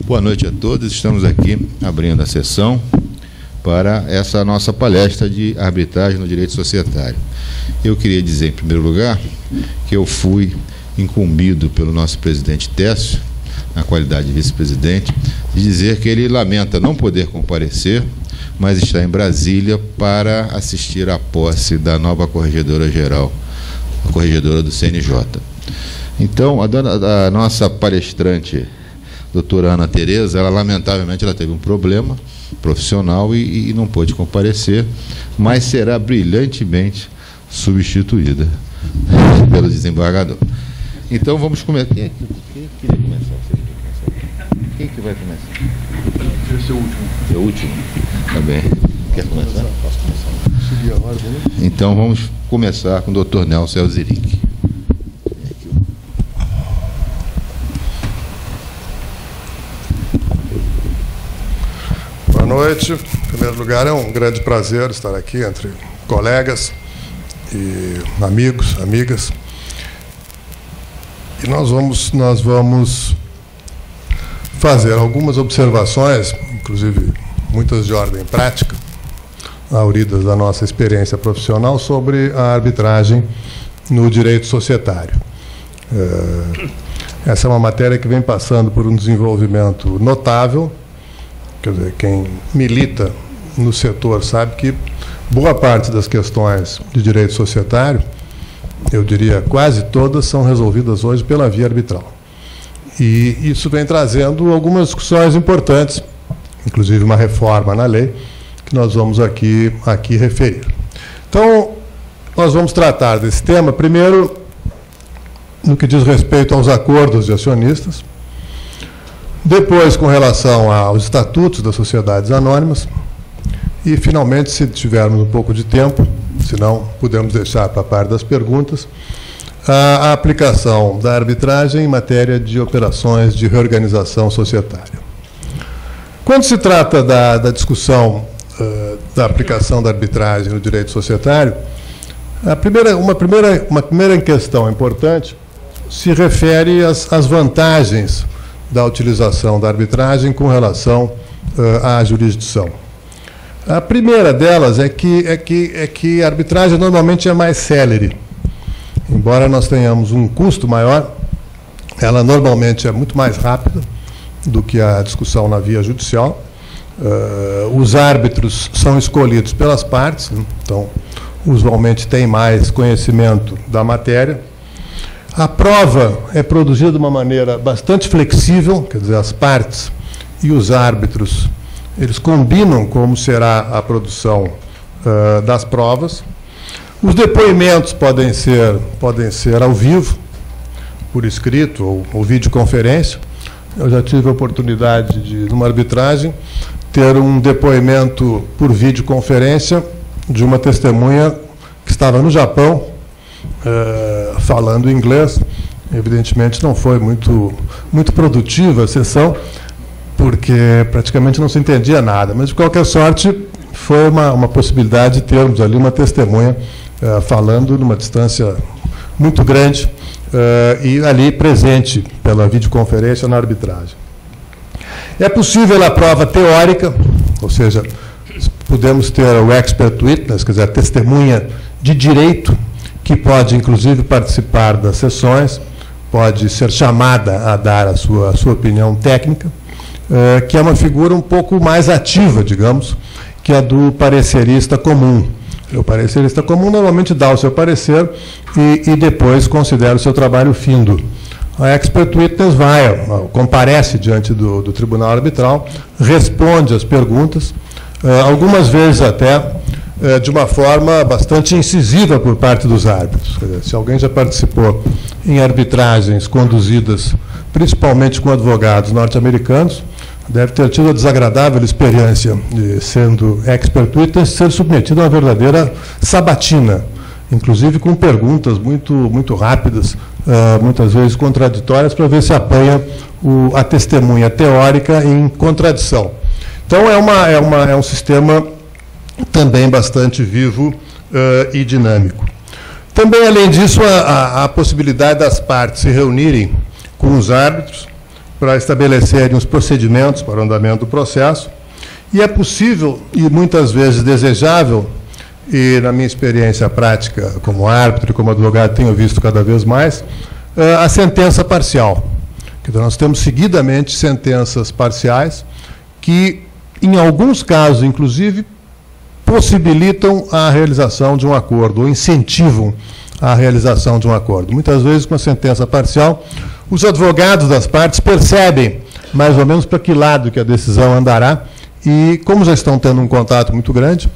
Boa noite a todos. Estamos aqui abrindo a sessão para essa nossa palestra de arbitragem no direito societário. Eu queria dizer, em primeiro lugar, que eu fui incumbido pelo nosso presidente Técio, na qualidade de vice-presidente, de dizer que ele lamenta não poder comparecer, mas está em Brasília para assistir à posse da nova corregedora-geral, a corregedora do CNJ. Então, a nossa palestrante, doutora Ana Tereza, lamentavelmente teve um problema profissional e não pôde comparecer, mas será brilhantemente substituída pelo desembargador. Então, vamos começar. Quem queria começar? Quem que vai começar? Esse é o último. É o último? Tá bem. Quer começar? Posso começar. Seguir a ordem, né? Então, vamos começar com o doutor Nelson Elzeric. Boa noite. Em primeiro lugar, é um grande prazer estar aqui entre colegas e amigos, amigas. E nós vamos fazer algumas observações, inclusive muitas de ordem prática, auridas da nossa experiência profissional, sobre a arbitragem no direito societário. Essa é uma matéria que vem passando por um desenvolvimento notável. Quer dizer, quem milita no setor sabe que boa parte das questões de direito societário, eu diria quase todas, são resolvidas hoje pela via arbitral. E isso vem trazendo algumas discussões importantes, inclusive uma reforma na lei, que nós vamos aqui referir. Então, nós vamos tratar desse tema, primeiro, no que diz respeito aos acordos de acionistas, depois, com relação aos estatutos das sociedades anônimas, e, finalmente, se tivermos um pouco de tempo, se não, podemos deixar para a parte das perguntas, a aplicação da arbitragem em matéria de operações de reorganização societária. Quando se trata da discussão da aplicação da arbitragem no direito societário, uma primeira questão importante se refere às vantagens da utilização da arbitragem com relação à jurisdição. A primeira delas é que a arbitragem normalmente é mais célere. Embora nós tenhamos um custo maior, ela normalmente é muito mais rápida do que a discussão na via judicial. Os árbitros são escolhidos pelas partes, então, usualmente têm mais conhecimento da matéria. A prova é produzida de uma maneira bastante flexível, quer dizer, as partes e os árbitros, eles combinam como será a produção das provas. Os depoimentos podem ser ao vivo, por escrito ou videoconferência. Eu já tive a oportunidade de, numa arbitragem, ter um depoimento por videoconferência de uma testemunha que estava no Japão, falando inglês. Evidentemente não foi muito produtiva a sessão, porque praticamente não se entendia nada, mas de qualquer sorte foi uma possibilidade de termos ali uma testemunha falando numa distância muito grande e ali presente pela videoconferência na arbitragem. É possível a prova teórica, ou seja, podemos ter o expert witness, quer dizer, a testemunha de direito, que pode, inclusive, participar das sessões, pode ser chamada a dar a sua opinião técnica, que é uma figura um pouco mais ativa, digamos, que a do parecerista comum. O parecerista comum normalmente dá o seu parecer e depois considera o seu trabalho findo. A expert witness comparece diante do tribunal arbitral, responde às perguntas, algumas vezes até de uma forma bastante incisiva por parte dos árbitros. Quer dizer, se alguém já participou em arbitragens conduzidas principalmente com advogados norte-americanos, deve ter tido a desagradável experiência de, sendo expert witness, ser submetido a uma verdadeira sabatina, inclusive com perguntas muito rápidas, muitas vezes contraditórias, para ver se apanha a testemunha teórica em contradição. Então, é um sistema também bastante vivo e dinâmico. Também, além disso, a possibilidade das partes se reunirem com os árbitros para estabelecerem os procedimentos para o andamento do processo, e é possível e muitas vezes desejável, e na minha experiência prática como árbitro e como advogado tenho visto cada vez mais, a sentença parcial. Então, nós temos seguidamente sentenças parciais que, em alguns casos, inclusive, possibilitam a realização de um acordo, ou incentivam a realização de um acordo. Muitas vezes, com a sentença parcial, os advogados das partes percebem mais ou menos para que lado que a decisão andará e, como já estão tendo um contato muito grande,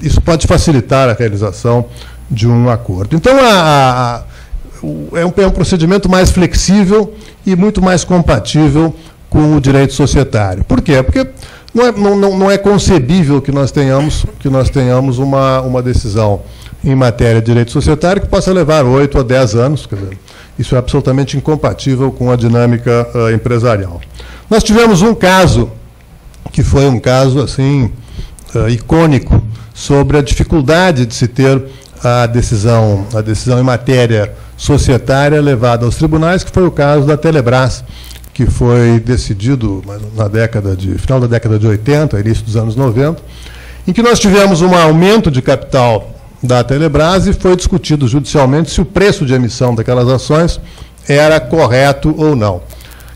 isso pode facilitar a realização de um acordo. Então, é um procedimento mais flexível e muito mais compatível com o direito societário. Por quê? Porque não é concebível que nós tenhamos uma decisão em matéria de direito societário que possa levar 8 a 10 anos. Quer dizer, isso é absolutamente incompatível com a dinâmica empresarial. Nós tivemos um caso, que foi um caso assim, icônico, sobre a dificuldade de se ter a decisão em matéria societária levada aos tribunais, que foi o caso da Telebrás, que foi decidido final da década de 80, início dos anos 90, em que nós tivemos um aumento de capital da Telebrás e foi discutido judicialmente se o preço de emissão daquelas ações era correto ou não.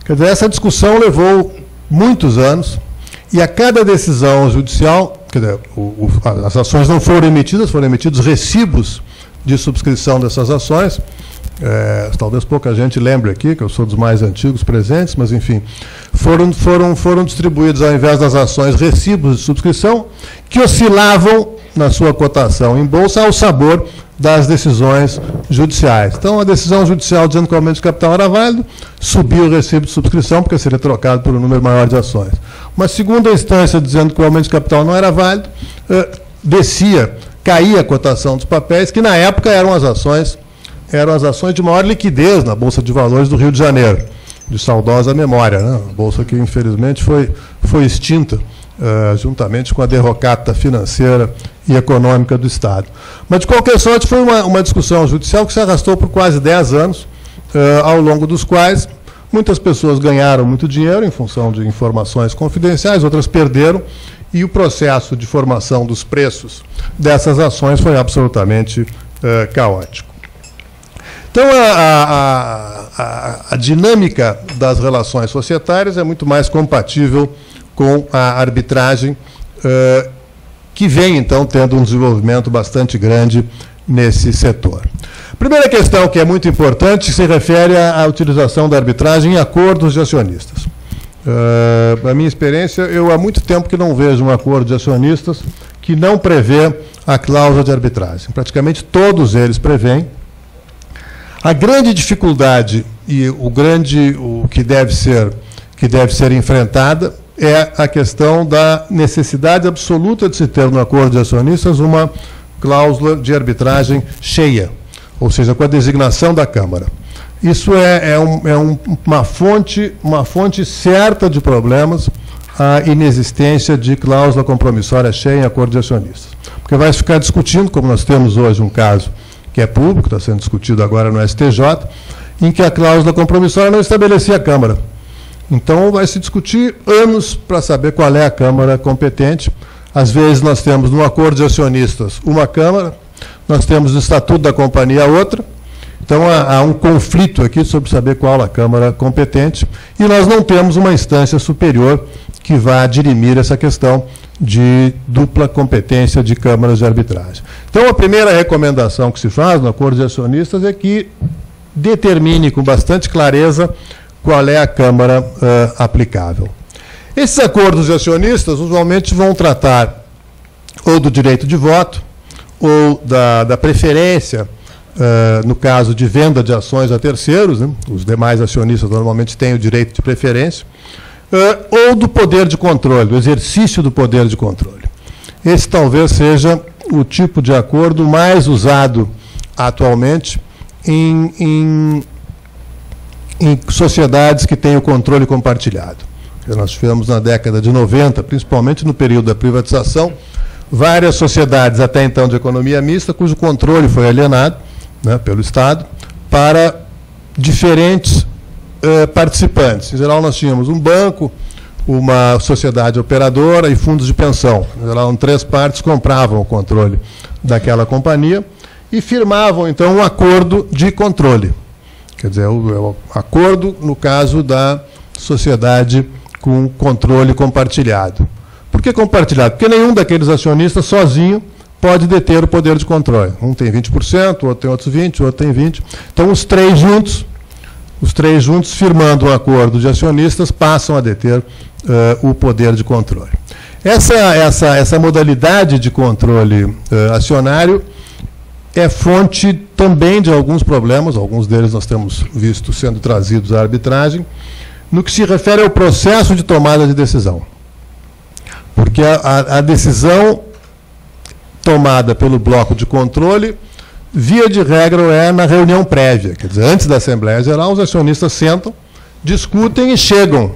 Quer dizer, essa discussão levou muitos anos e a cada decisão judicial, quer dizer, as ações não foram emitidas, foram emitidos recibos de subscrição dessas ações. Talvez pouca gente lembre aqui, que eu sou dos mais antigos presentes, mas, enfim, foram distribuídos, ao invés das ações, recibos de subscrição que oscilavam na sua cotação em bolsa ao sabor das decisões judiciais. Então, a decisão judicial dizendo que o aumento de capital era válido, subiu o recibo de subscrição, porque seria trocado por um número maior de ações. Uma segunda instância dizendo que o aumento de capital não era válido, caía a cotação dos papéis, que na época eram as ações de maior liquidez na Bolsa de Valores do Rio de Janeiro, de saudosa memória, né? A bolsa que, infelizmente, foi extinta, juntamente com a derrocata financeira e econômica do Estado. Mas, de qualquer sorte, foi uma discussão judicial que se arrastou por quase 10 anos, ao longo dos quais muitas pessoas ganharam muito dinheiro em função de informações confidenciais, outras perderam, e o processo de formação dos preços dessas ações foi absolutamente caótico. Então, a dinâmica das relações societárias é muito mais compatível com a arbitragem, que vem, então, tendo um desenvolvimento bastante grande nesse setor. A primeira questão, que é muito importante, se refere à utilização da arbitragem em acordos de acionistas. Na minha experiência, eu há muito tempo que não vejo um acordo de acionistas que não prevê a cláusula de arbitragem. Praticamente todos eles prevêem. A grande dificuldade e o que deve ser enfrentada é a questão da necessidade absoluta de se ter no acordo de acionistas uma cláusula de arbitragem cheia, ou seja, com a designação da Câmara. Isso uma fonte certa de problemas, a inexistência de cláusula compromissória cheia em acordo de acionistas. Porque vai ficar discutindo, como nós temos hoje um caso que é público, está sendo discutido agora no STJ, em que a cláusula compromissória não estabelecia a Câmara. Então, vai se discutir anos para saber qual é a Câmara competente. Às vezes, nós temos no acordo de acionistas uma Câmara, nós temos no Estatuto da Companhia outra. Então, há um conflito aqui sobre saber qual a Câmara competente, e nós não temos uma instância superior que vá dirimir essa questão de dupla competência de câmaras de arbitragem. Então, a primeira recomendação que se faz no acordo de acionistas é que determine com bastante clareza qual é a Câmara aplicável. Esses acordos de acionistas usualmente vão tratar ou do direito de voto, ou da preferência, no caso de venda de ações a terceiros, né? Os demais acionistas normalmente têm o direito de preferência, ou do poder de controle, do exercício do poder de controle. Esse talvez seja o tipo de acordo mais usado atualmente em sociedades que têm o controle compartilhado. Nós tivemos na década de 90, principalmente no período da privatização, várias sociedades até então de economia mista, cujo controle foi alienado, né, pelo Estado, para diferentes participantes. Em geral, nós tínhamos um banco, uma sociedade operadora e fundos de pensão. Em geral, em 3 partes compravam o controle daquela companhia e firmavam, então, um acordo de controle. Quer dizer, o acordo, no caso da sociedade com controle compartilhado. Por que compartilhado? Porque nenhum daqueles acionistas sozinho pode deter o poder de controle. Um tem 20%, o outro tem outros 20%, o outro tem 20%. Então, os três juntos, firmando um acordo de acionistas, passam a deter o poder de controle. Essa modalidade de controle acionário é fonte também de alguns problemas, alguns deles nós temos visto sendo trazidos à arbitragem, no que se refere ao processo de tomada de decisão. Porque a decisão tomada pelo bloco de controle, via de regra, é na reunião prévia. Quer dizer, antes da Assembleia Geral, os acionistas sentam, discutem e chegam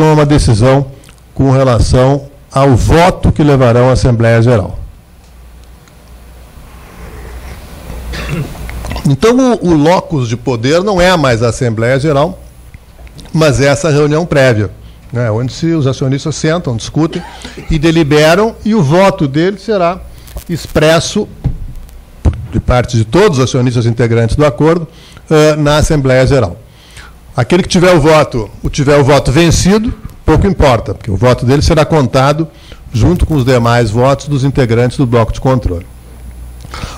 a uma decisão com relação ao voto que levarão à Assembleia Geral. Então, o locus de poder não é mais a Assembleia Geral, mas é essa reunião prévia, né, onde os acionistas sentam, discutem e deliberam, e o voto deles será expresso de parte de todos os acionistas integrantes do acordo na Assembleia Geral. Aquele que tiver o voto vencido, pouco importa, porque o voto dele será contado junto com os demais votos dos integrantes do bloco de controle.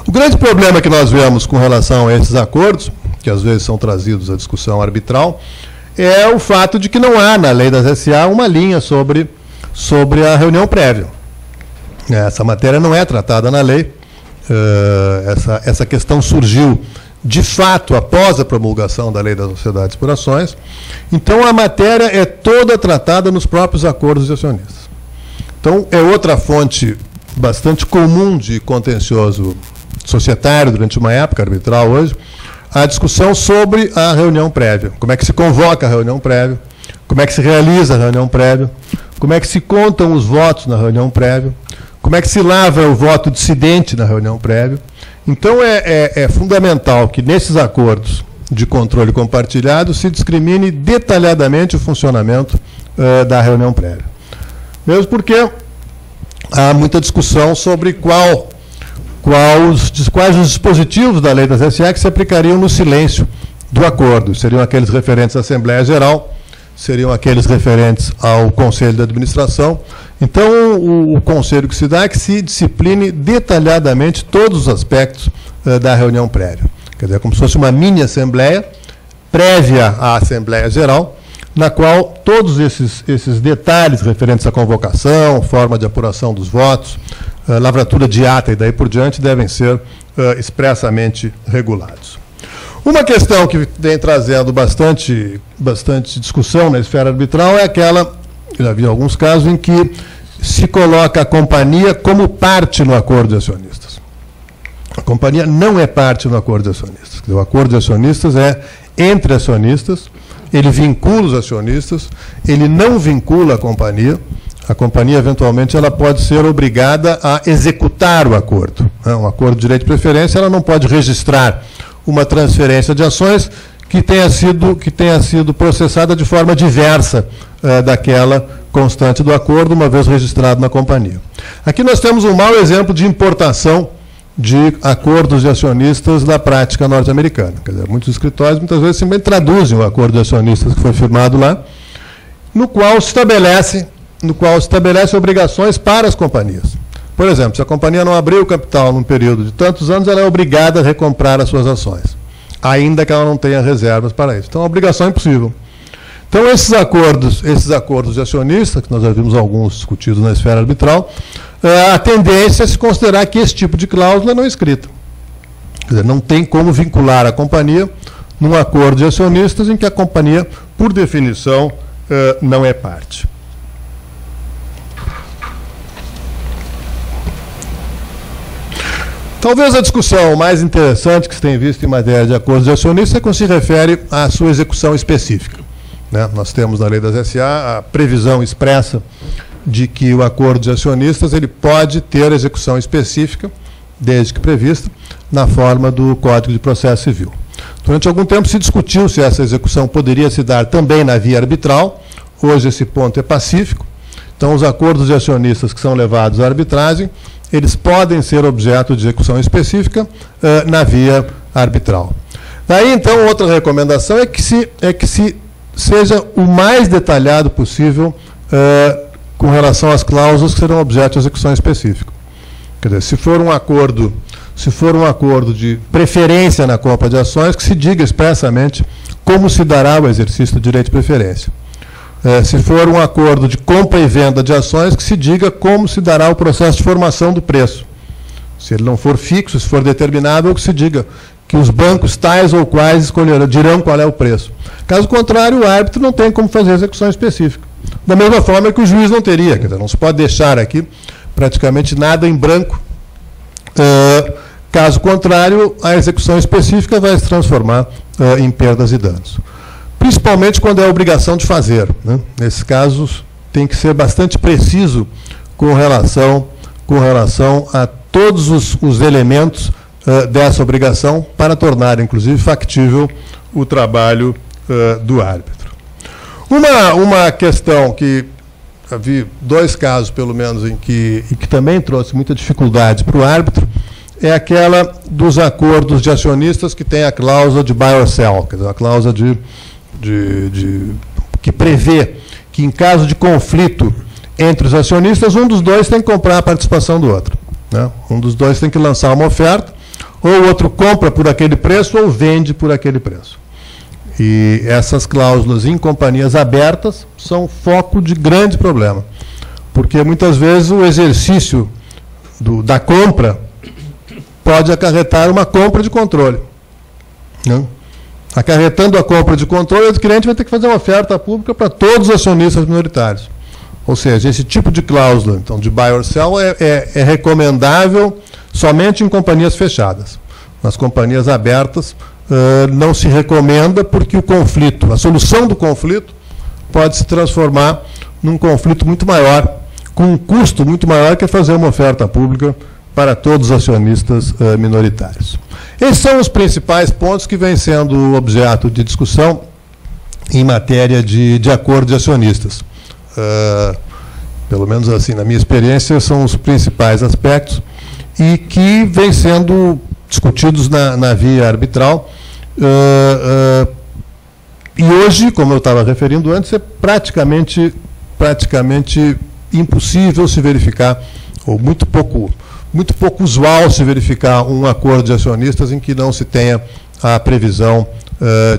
O grande problema que nós vemos com relação a esses acordos, que às vezes são trazidos à discussão arbitral, é o fato de que não há na lei das SA uma linha sobre a reunião prévia. Essa matéria não é tratada na lei. Essa questão surgiu, de fato, após a promulgação da Lei das Sociedades por Ações. Então, a matéria é toda tratada nos próprios acordos de acionistas. Então, é outra fonte bastante comum de contencioso societário durante uma época arbitral hoje, a discussão sobre a reunião prévia. Como é que se convoca a reunião prévia, como é que se realiza a reunião prévia, como é que se contam os votos na reunião prévia, como é que se lavra o voto dissidente na reunião prévia. Então, é fundamental que nesses acordos de controle compartilhado se discrimine detalhadamente o funcionamento da reunião prévia. Mesmo porque há muita discussão sobre quais os dispositivos da lei das SA que se aplicariam no silêncio do acordo. Seriam aqueles referentes à Assembleia Geral, seriam aqueles referentes ao Conselho de Administração. Então, o conselho que se dá é que se discipline detalhadamente todos os aspectos da reunião prévia. Quer dizer, como se fosse uma mini-assembleia prévia à Assembleia Geral, na qual todos esses detalhes referentes à convocação, forma de apuração dos votos, lavratura de ata e daí por diante devem ser expressamente regulados. Uma questão que vem trazendo bastante discussão na esfera arbitral é aquela, já vi alguns casos, em que se coloca a companhia como parte no acordo de acionistas. A companhia não é parte no acordo de acionistas. O acordo de acionistas é entre acionistas, ele vincula os acionistas, ele não vincula a companhia. A companhia, eventualmente, ela pode ser obrigada a executar o acordo. Um acordo de direito de preferência, ela não pode registrar uma transferência de ações que tenha sido processada de forma diversa daquela constante do acordo, uma vez registrado na companhia. Aqui nós temos um mau exemplo de importação de acordos de acionistas da prática norte-americana. Quer dizer, muitos escritórios, muitas vezes, simplesmente traduzem o acordo de acionistas que foi firmado lá, no qual se estabelece obrigações para as companhias. Por exemplo, se a companhia não abriu o capital num período de tantos anos, ela é obrigada a recomprar as suas ações, ainda que ela não tenha reservas para isso. Então, é uma obrigação impossível. Então, esses acordos de acionistas, que nós já vimos alguns discutidos na esfera arbitral, a tendência é se considerar que esse tipo de cláusula não é escrita. Quer dizer, não tem como vincular a companhia num acordo de acionistas em que a companhia, por definição, não é parte. Talvez a discussão mais interessante que se tem visto em matéria de acordos de acionistas é quando se refere à sua execução específica. Nós temos na lei das SA a previsão expressa de que o acordo de acionistas ele pode ter execução específica, desde que prevista, na forma do Código de Processo Civil. Durante algum tempo se discutiu se essa execução poderia se dar também na via arbitral. Hoje esse ponto é pacífico. Então, os acordos de acionistas que são levados à arbitragem, eles podem ser objeto de execução específica na via arbitral. Daí, então, outra recomendação é que se seja o mais detalhado possível com relação às cláusulas que serão objeto de execução específica. Quer dizer, se for um acordo de preferência na compra de ações, que se diga expressamente como se dará o exercício do direito de preferência. Se for um acordo de compra e venda de ações, que se diga como se dará o processo de formação do preço. Se ele não for fixo, se for determinável, que se diga que os bancos tais ou quais dirão qual é o preço. Caso contrário, o árbitro não tem como fazer execução específica. Da mesma forma que o juiz não teria, quer dizer, não se pode deixar aqui praticamente nada em branco. Caso contrário, a execução específica vai se transformar em perdas e danos. Principalmente quando é obrigação de fazer, né? Nesses casos, tem que ser bastante preciso com relação a todos os elementos dessa obrigação para tornar, inclusive, factível o trabalho do árbitro. Uma questão que vi 2 casos, pelo menos, em que também trouxe muita dificuldade para o árbitro, é aquela dos acordos de acionistas que tem a cláusula de buy or sell, quer dizer, a cláusula que prevê que, em caso de conflito entre os acionistas, um dos dois tem que comprar a participação do outro, né? Um dos dois tem que lançar uma oferta, ou o outro compra por aquele preço ou vende por aquele preço. E essas cláusulas em companhias abertas são foco de grande problema, porque muitas vezes o exercício da compra pode acarretar uma compra de controle, né? Acarretando a compra de controle, o adquirente vai ter que fazer uma oferta pública para todos os acionistas minoritários. Ou seja, esse tipo de cláusula, então, de buy or sell é recomendável somente em companhias fechadas. Nas companhias abertas, não se recomenda, porque o conflito, a solução do conflito, pode se transformar num conflito muito maior, com um custo muito maior que fazer uma oferta pública para todos os acionistas minoritários. Esses são os principais pontos que vêm sendo objeto de discussão em matéria de acordo de acionistas. Pelo menos assim, na minha experiência, são os principais aspectos e que vêm sendo discutidos na via arbitral. E hoje, como eu estava referindo antes, é praticamente impossível se verificar, ou muito pouco usual se verificar um acordo de acionistas em que não se tenha a previsão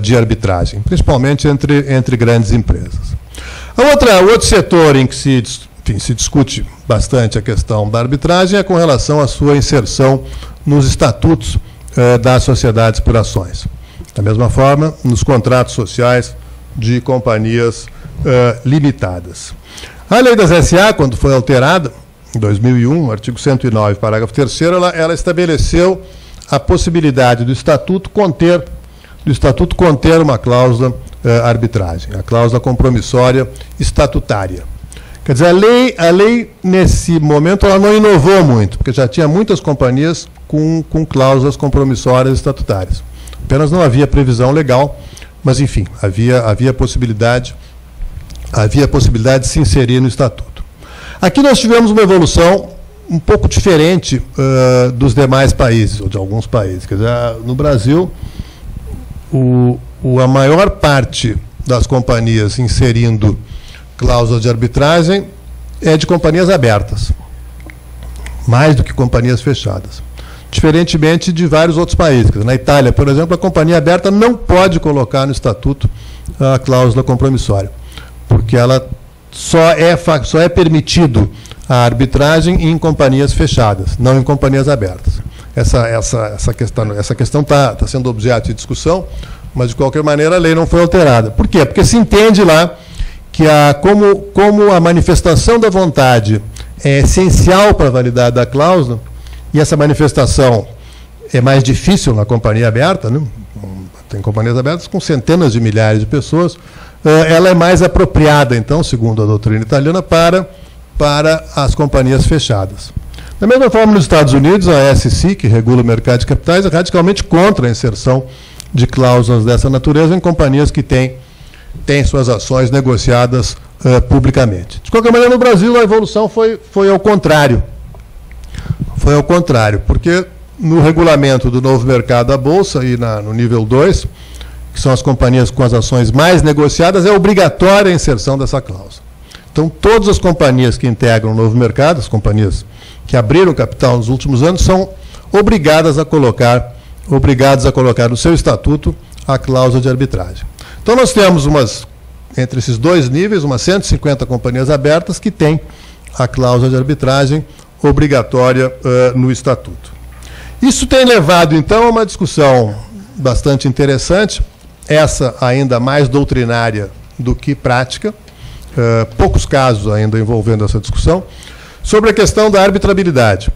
de arbitragem, principalmente entre grandes empresas. Outro setor em que se discute bastante a questão da arbitragem é com relação à sua inserção nos estatutos das sociedades por ações. Da mesma forma, nos contratos sociais de companhias limitadas. A lei das SA, quando foi alterada, em 2001, artigo 109, parágrafo 3º, ela estabeleceu a possibilidade do estatuto conter uma cláusula arbitragem, a cláusula compromissória estatutária. Quer dizer, a lei, nesse momento, ela não inovou muito, porque já tinha muitas companhias com cláusulas compromissórias estatutárias. Apenas não havia previsão legal, mas, enfim, havia possibilidade de se inserir no estatuto. Aqui nós tivemos uma evolução um pouco diferente dos demais países, ou de alguns países. Quer dizer, no Brasil, a maior parte das companhias inserindo cláusula de arbitragem é de companhias abertas, mais do que companhias fechadas. Diferentemente de vários outros países. Quer dizer, na Itália, por exemplo, a companhia aberta não pode colocar no estatuto a cláusula compromissória, porque ela só é permitido a arbitragem em companhias fechadas, não em companhias abertas. Essa questão está sendo objeto de discussão, mas, de qualquer maneira, a lei não foi alterada. Por quê? Porque se entende lá que, como a manifestação da vontade é essencial para a validade da cláusula, e essa manifestação é mais difícil na companhia aberta, né? Tem companhias abertas com centenas de milhares de pessoas, ela é mais apropriada, então, segundo a doutrina italiana, para as companhias fechadas. Da mesma forma, nos Estados Unidos, a SEC, que regula o mercado de capitais, é radicalmente contra a inserção de cláusulas dessa natureza em companhias que têm suas ações negociadas publicamente. De qualquer maneira, no Brasil, a evolução foi ao contrário. Foi ao contrário, porque no regulamento do novo mercado da Bolsa e no nível 2, que são as companhias com as ações mais negociadas, é obrigatória a inserção dessa cláusula. Então, todas as companhias que integram o novo mercado, as companhias que abriram capital nos últimos anos, são obrigadas a colocar no seu estatuto a cláusula de arbitragem. Então, nós temos entre esses dois níveis, umas 150 companhias abertas que têm a cláusula de arbitragem obrigatória no estatuto. Isso tem levado, então, a uma discussão bastante interessante, essa ainda mais doutrinária do que prática, poucos casos ainda envolvendo essa discussão, sobre a questão da arbitrabilidade.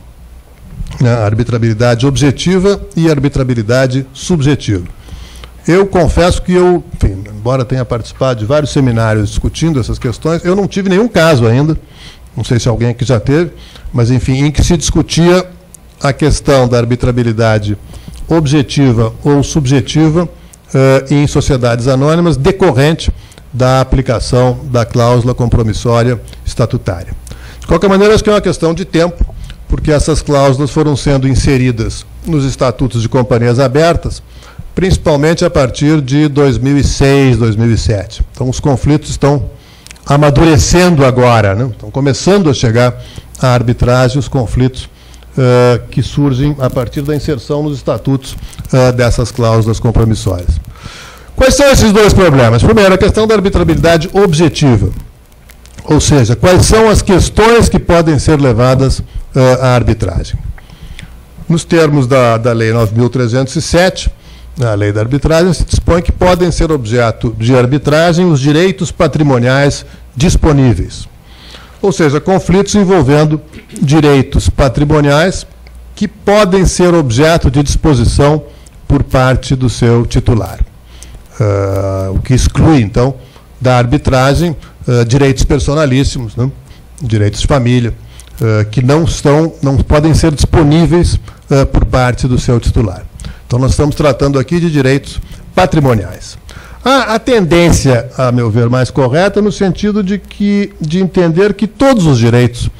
A arbitrabilidade objetiva e arbitrabilidade subjetiva. Eu confesso que enfim, embora tenha participado de vários seminários discutindo essas questões, eu não tive nenhum caso ainda, não sei se alguém aqui já teve, mas enfim, em que se discutia a questão da arbitrabilidade objetiva ou subjetiva em sociedades anônimas decorrente da aplicação da cláusula compromissória estatutária. De qualquer maneira, acho que é uma questão de tempo, porque essas cláusulas foram sendo inseridas nos estatutos de companhias abertas, principalmente a partir de 2006, 2007. Então, os conflitos estão amadurecendo agora, né? Estão começando a chegar à arbitragem os conflitos que surgem a partir da inserção nos estatutos dessas cláusulas compromissórias. Quais são esses dois problemas? Primeiro, a questão da arbitrabilidade objetiva, ou seja, quais são as questões que podem ser levadas à arbitragem. Nos termos da Lei 9.307, a Lei da Arbitragem, se dispõe que podem ser objeto de arbitragem os direitos patrimoniais disponíveis. Ou seja, conflitos envolvendo direitos patrimoniais que podem ser objeto de disposição por parte do seu titular. O que exclui, então, da arbitragem direitos personalíssimos, né? Direitos de família, que não podem ser disponíveis por parte do seu titular. Então, nós estamos tratando aqui de direitos patrimoniais. A tendência, a meu ver, mais correta, no sentido de entender que todos os direitos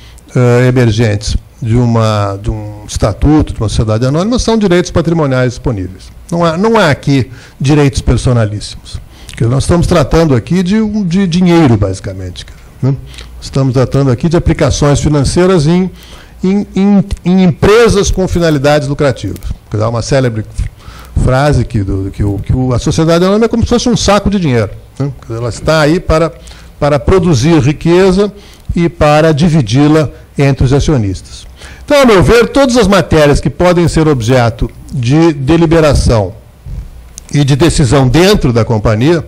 emergentes de um estatuto, de uma sociedade anônima, são direitos patrimoniais disponíveis. Não há aqui direitos personalíssimos. Porque nós estamos tratando aqui de dinheiro, basicamente. Né? Estamos tratando aqui de aplicações financeiras em empresas com finalidades lucrativas. Há uma célebre frase que a sociedade anônima é como se fosse um saco de dinheiro. Né? Ela está aí para produzir riqueza e para dividi-la entre os acionistas. Então, a meu ver, todas as matérias que podem ser objeto de deliberação e de decisão dentro da companhia,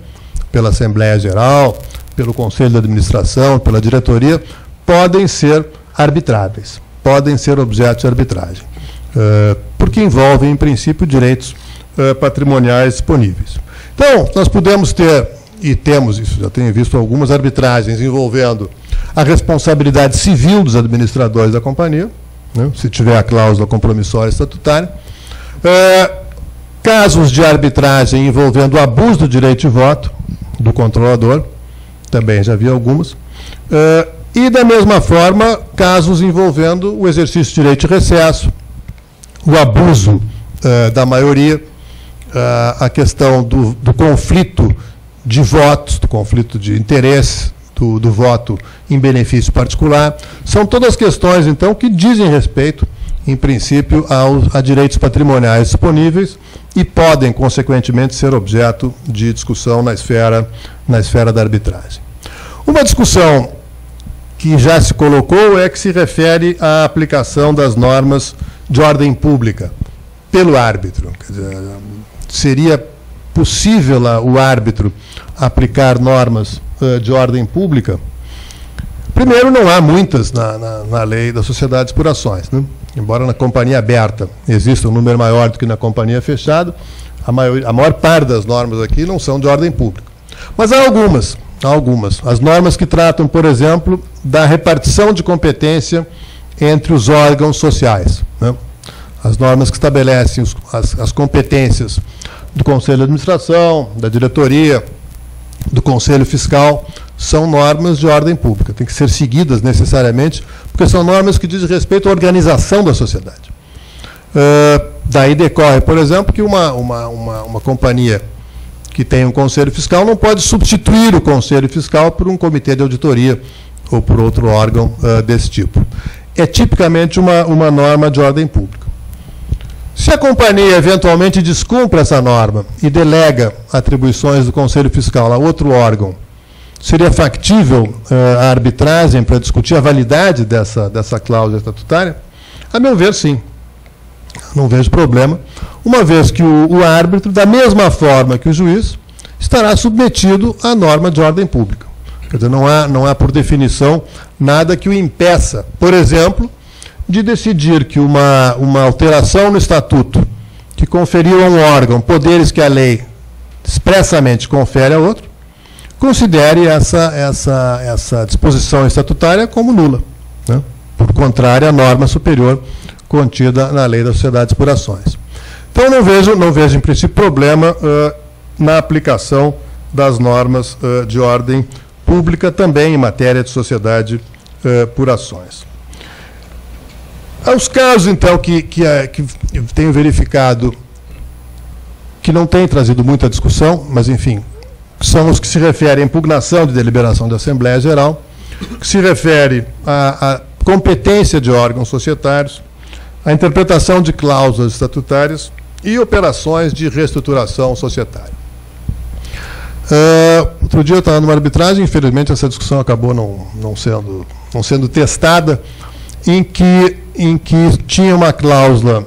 pela Assembleia Geral, pelo Conselho de Administração, pela diretoria, podem ser arbitráveis, podem ser objeto de arbitragem, porque envolvem, em princípio, direitos patrimoniais disponíveis. Então, nós podemos ter, e temos isso, já tenho visto algumas arbitragens envolvendo a responsabilidade civil dos administradores da companhia, né, se tiver a cláusula compromissória estatutária, casos de arbitragem envolvendo o abuso do direito de voto do controlador, também já vi algumas, e, da mesma forma, casos envolvendo o exercício de direito de recesso, o abuso da maioria, a questão do conflito de votos, do conflito de interesse, do voto em benefício particular. São todas questões, então, que dizem respeito, em princípio, a direitos patrimoniais disponíveis e podem, consequentemente, ser objeto de discussão na esfera da arbitragem. Uma discussão que já se colocou é que se refere à aplicação das normas de ordem pública pelo árbitro. Quer dizer, seria possível o árbitro aplicar normas de ordem pública? Primeiro, não há muitas na lei das sociedades por ações, né? Embora na companhia aberta exista um número maior do que na companhia fechada, a maior parte das normas aqui não são de ordem pública. Mas há algumas. As normas que tratam, por exemplo, da repartição de competência entre os órgãos sociais, né? As normas que estabelecem as competências do Conselho de Administração, da diretoria, do Conselho Fiscal, são normas de ordem pública. Tem que ser seguidas necessariamente, porque são normas que dizem respeito à organização da sociedade. Daí decorre, por exemplo, que uma companhia que tem um Conselho Fiscal não pode substituir o Conselho Fiscal por um comitê de auditoria ou por outro órgão desse tipo. É tipicamente uma norma de ordem pública. Se a companhia eventualmente descumpre essa norma e delega atribuições do Conselho Fiscal a outro órgão, seria factível a arbitragem para discutir a validade dessa cláusula estatutária? A meu ver, sim. Não vejo problema, uma vez que o árbitro, da mesma forma que o juiz, estará submetido à norma de ordem pública. Quer dizer, não há, por definição, nada que o impeça, por exemplo, de decidir que uma alteração no estatuto que conferiu a um órgão poderes que a lei expressamente confere a outro, considere essa disposição estatutária como nula, né? Por contrário à norma superior contida na Lei das Sociedades por Ações. Então, não vejo em princípio, problema na aplicação das normas de ordem pública, também em matéria de sociedade por ações. Os casos, então, que tenho verificado que não têm trazido muita discussão, mas, enfim, são os que se referem à impugnação de deliberação da Assembleia Geral, que se refere à competência de órgãos societários, a interpretação de cláusulas estatutárias e operações de reestruturação societária. Outro dia eu estava numa arbitragem, infelizmente essa discussão acabou não sendo testada, em que tinha uma cláusula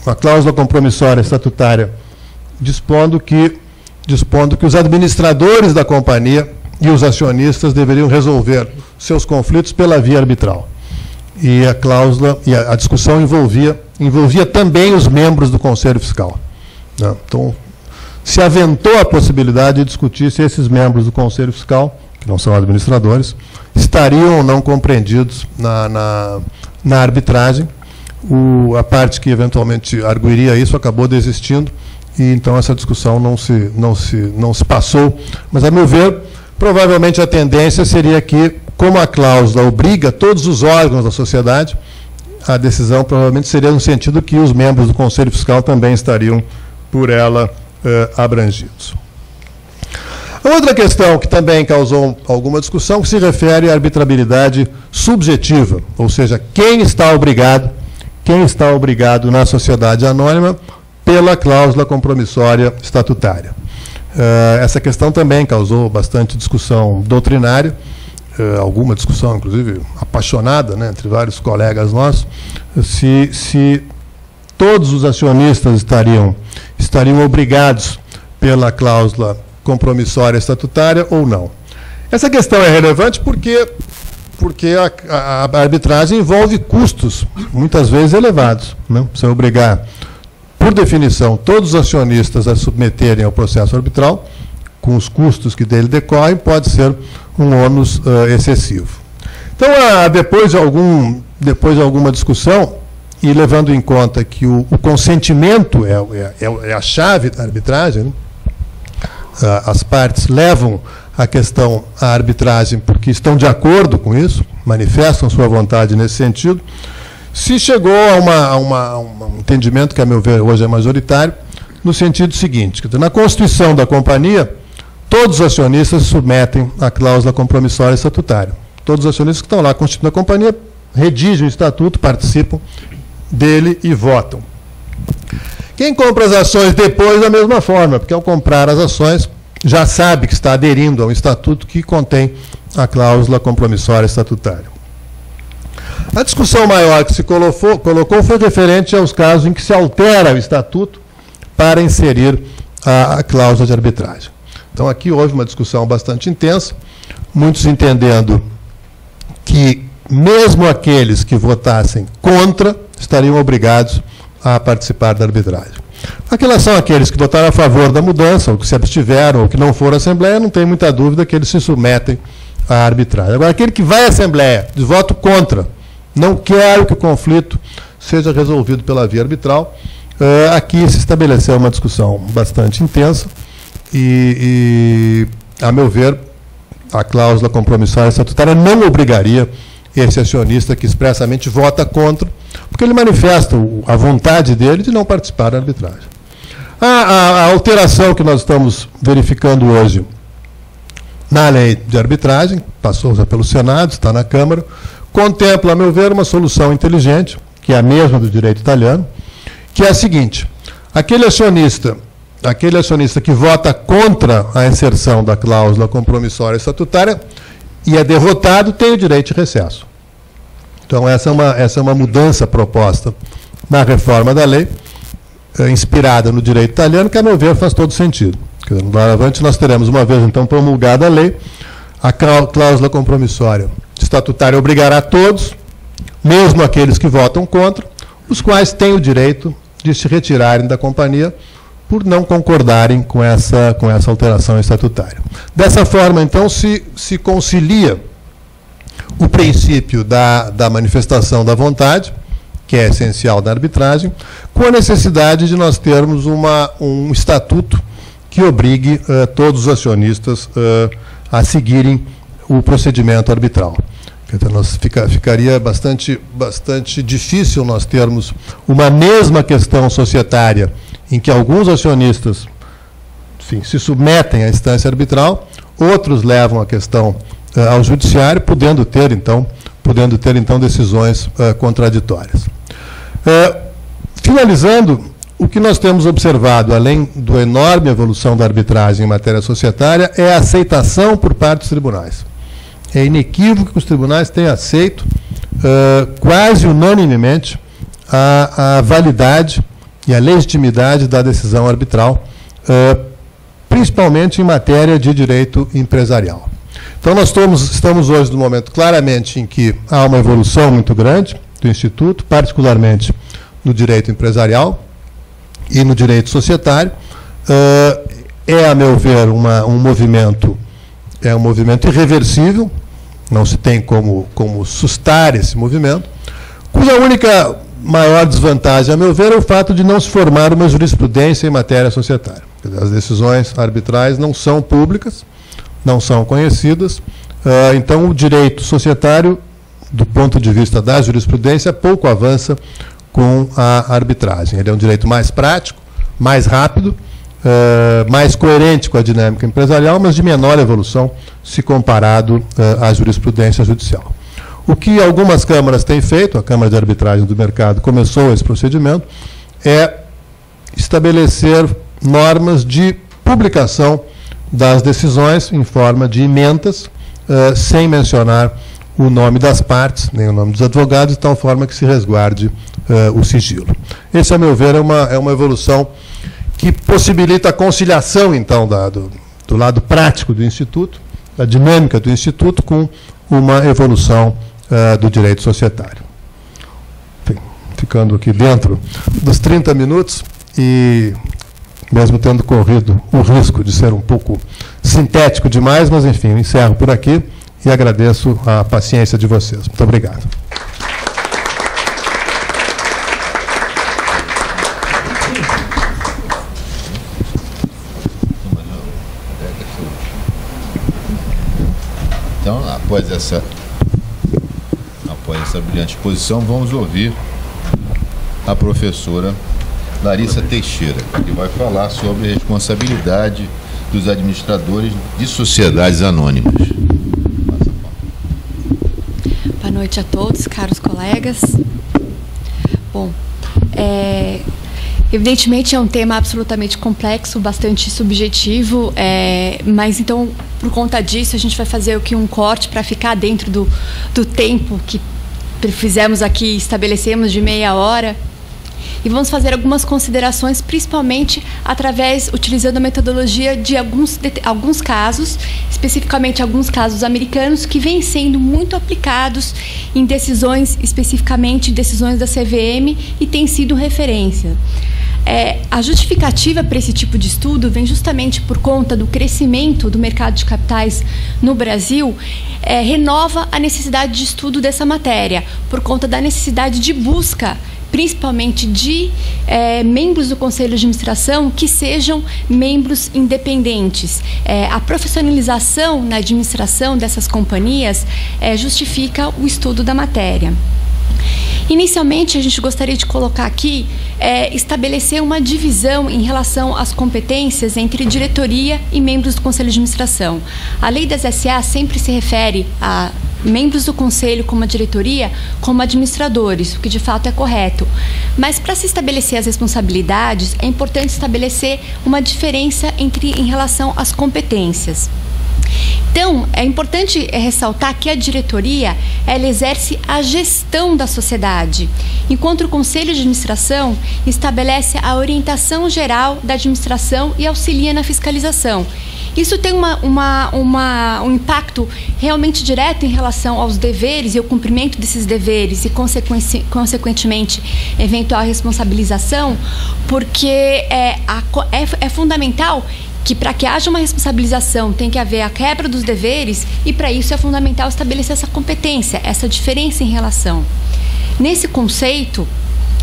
uma cláusula compromissória estatutária dispondo que os administradores da companhia e os acionistas deveriam resolver seus conflitos pela via arbitral. E a cláusula, e a discussão envolvia também os membros do Conselho Fiscal, né? Então, se aventou a possibilidade de discutir se esses membros do Conselho Fiscal, que não são administradores, estariam ou não compreendidos na arbitragem. A parte que eventualmente arguiria isso acabou desistindo, e então essa discussão não se passou. Mas, a meu ver, provavelmente a tendência seria que, como a cláusula obriga todos os órgãos da sociedade, a decisão provavelmente seria no sentido que os membros do Conselho Fiscal também estariam por ela abrangidos. A outra questão que também causou alguma discussão, que se refere à arbitrabilidade subjetiva, ou seja, quem está obrigado na sociedade anônima pela cláusula compromissória estatutária. Essa questão também causou bastante discussão doutrinária, alguma discussão, inclusive, apaixonada, né, entre vários colegas nossos, se todos os acionistas estariam obrigados pela cláusula compromissória estatutária ou não. Essa questão é relevante porque a arbitragem envolve custos, muitas vezes elevados, né? Você obrigar, por definição, todos os acionistas a submeterem ao processo arbitral, com os custos que dele decorrem, pode ser um ônus excessivo. Então, depois de alguma discussão, e levando em conta que o consentimento é a chave da arbitragem, né? As partes levam a questão à arbitragem porque estão de acordo com isso, manifestam sua vontade nesse sentido, se chegou a um entendimento que, a meu ver, hoje é majoritário, no sentido seguinte: na Constituição da companhia, todos os acionistas se submetem à cláusula compromissória estatutária. Todos os acionistas que estão lá constituindo a companhia redigem o estatuto, participam dele e votam. Quem compra as ações depois, da mesma forma, porque ao comprar as ações já sabe que está aderindo a um estatuto que contém a cláusula compromissória estatutária. A discussão maior que se colocou foi referente aos casos em que se altera o estatuto para inserir a cláusula de arbitragem. Então, aqui houve uma discussão bastante intensa, muitos entendendo que mesmo aqueles que votassem contra estariam obrigados a participar da arbitragem. Aqueles são aqueles que votaram a favor da mudança, ou que se abstiveram, ou que não foram à Assembleia, não tem muita dúvida que eles se submetem à arbitragem. Agora, aquele que vai à Assembleia de voto contra, não quer que o conflito seja resolvido pela via arbitral, aqui se estabeleceu uma discussão bastante intensa e, a meu ver, a cláusula compromissória estatutária não obrigaria esse acionista que expressamente vota contra, porque ele manifesta a vontade dele de não participar da arbitragem. A alteração que nós estamos verificando hoje na lei de arbitragem, passou já pelo Senado, está na Câmara, contempla, a meu ver, uma solução inteligente, que é a mesma do direito italiano, que é a seguinte: aquele acionista que vota contra a inserção da cláusula compromissória estatutária e é derrotado, tem o direito de recesso. Então, essa é uma mudança proposta na reforma da lei, inspirada no direito italiano, que, a meu ver, faz todo sentido. Doravante, nós teremos, uma vez, então, promulgada a lei, a cláusula compromissória estatutária obrigará a todos, mesmo aqueles que votam contra, os quais têm o direito de se retirarem da companhia por não concordarem com essa alteração estatutária. Dessa forma, então, se concilia o princípio da manifestação da vontade, que é essencial da arbitragem, com a necessidade de nós termos um estatuto que obrigue todos os acionistas a seguirem o procedimento arbitral. Então, ficaria bastante difícil nós termos uma mesma questão societária em que alguns acionistas, enfim, se submetem à instância arbitral, outros levam a questão ao judiciário, podendo ter então decisões contraditórias. Finalizando, o que nós temos observado, além da enorme evolução da arbitragem em matéria societária, é a aceitação por parte dos tribunais. É inequívoco que os tribunais têm aceito, quase unanimemente, a validade e a legitimidade da decisão arbitral, principalmente em matéria de direito empresarial. Então, nós estamos hoje no momento claramente em que há uma evolução muito grande do Instituto, particularmente no direito empresarial e no direito societário. A meu ver, um movimento irreversível, não se tem como sustar esse movimento, cuja única maior desvantagem, a meu ver, é o fato de não se formar uma jurisprudência em matéria societária. As decisões arbitrais não são públicas, não são conhecidas, então o direito societário, do ponto de vista da jurisprudência, pouco avança com a arbitragem. Ele é um direito mais prático, mais rápido, mais coerente com a dinâmica empresarial, mas de menor evolução se comparado à jurisprudência judicial. O que algumas câmaras têm feito, a Câmara de Arbitragem do Mercado começou esse procedimento, é estabelecer normas de publicação das decisões em forma de ementas, sem mencionar o nome das partes, nem o nome dos advogados, de tal forma que se resguarde o sigilo. Esse, a meu ver, é uma evolução que possibilita a conciliação, então, do lado prático do Instituto, da dinâmica do Instituto, com uma evolução do direito societário. Enfim, ficando aqui dentro dos 30 minutos e mesmo tendo corrido o risco de ser um pouco sintético demais, mas, enfim, eu encerro por aqui e agradeço a paciência de vocês. Muito obrigado. Então, após essa brilhante exposição, vamos ouvir a professora Larissa Teixeira, que vai falar sobre a responsabilidade dos administradores de sociedades anônimas. Boa noite a todos, caros colegas. Bom, evidentemente é um tema absolutamente complexo, bastante subjetivo, mas então, por conta disso, a gente vai fazer um corte para ficar dentro do tempo que fizemos aqui, estabelecemos de meia hora, e vamos fazer algumas considerações, principalmente utilizando a metodologia de alguns casos, especificamente alguns casos americanos, que vêm sendo muito aplicados em decisões, especificamente decisões da CVM, e têm sido referência. A justificativa para esse tipo de estudo vem justamente por conta do crescimento do mercado de capitais no Brasil, renova a necessidade de estudo dessa matéria, por conta da necessidade de busca principalmente de membros do Conselho de Administração que sejam membros independentes. A profissionalização na administração dessas companhias justifica o estudo da matéria. Inicialmente, a gente gostaria de colocar aqui, estabelecer uma divisão em relação às competências entre diretoria e membros do Conselho de Administração. A lei das SA sempre se refere a membros do Conselho como a diretoria, como administradores, o que de fato é correto. Mas para se estabelecer as responsabilidades, é importante estabelecer uma diferença em relação às competências. Então, é importante ressaltar que a diretoria, ela exerce a gestão da sociedade, enquanto o Conselho de Administração estabelece a orientação geral da administração e auxilia na fiscalização. Isso tem um impacto realmente direto em relação aos deveres e ao cumprimento desses deveres e, consequentemente, eventual responsabilização, porque é fundamental que para que haja uma responsabilização tem que haver a quebra dos deveres e para isso é fundamental estabelecer essa competência, essa diferença em relação. Nesse conceito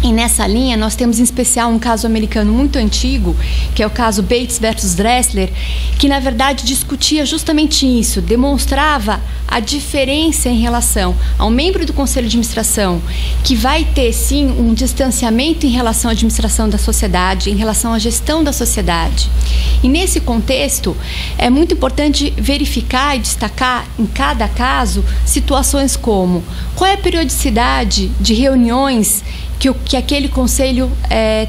e nessa linha, nós temos em especial um caso americano muito antigo, que é o caso Bates versus Dressler, que na verdade discutia justamente isso, demonstrava a diferença em relação ao membro do Conselho de Administração, que vai ter sim um distanciamento em relação à administração da sociedade, em relação à gestão da sociedade. E nesse contexto, é muito importante verificar e destacar em cada caso situações como qual é a periodicidade de reuniões que aquele conselho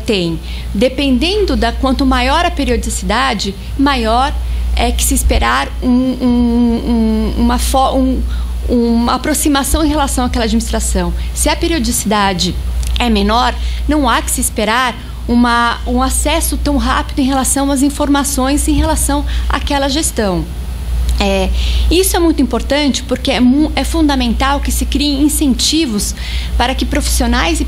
tem. Dependendo quanto maior a periodicidade, maior é que se esperar uma aproximação em relação àquela administração. Se a periodicidade é menor, não há que se esperar um acesso tão rápido em relação às informações em relação àquela gestão. Isso é muito importante porque é fundamental que se criem incentivos para que profissionais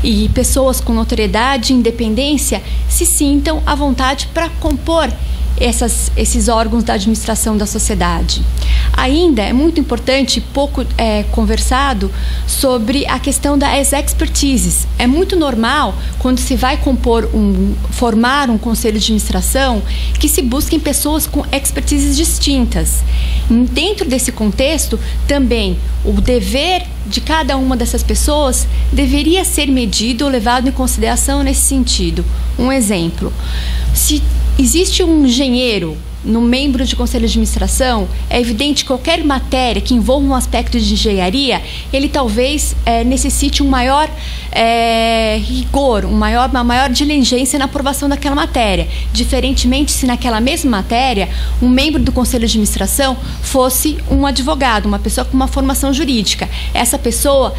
e pessoas com notoriedade e independência se sintam à vontade para compor esses órgãos da administração da sociedade. Ainda é muito importante, pouco conversado, sobre a questão das expertises. É muito normal, quando se vai formar um conselho de administração, que se busquem pessoas com expertises distintas. Dentro desse contexto, também, o dever de cada uma dessas pessoas deveria ser medido ou levado em consideração nesse sentido. Um exemplo, se existe um engenheiro no membro de conselho de administração, é evidente que qualquer matéria que envolva um aspecto de engenharia, ele talvez necessite um maior rigor, uma maior diligência na aprovação daquela matéria. Diferentemente, se naquela mesma matéria, um membro do conselho de administração fosse um advogado, uma pessoa com uma formação jurídica. Essa pessoa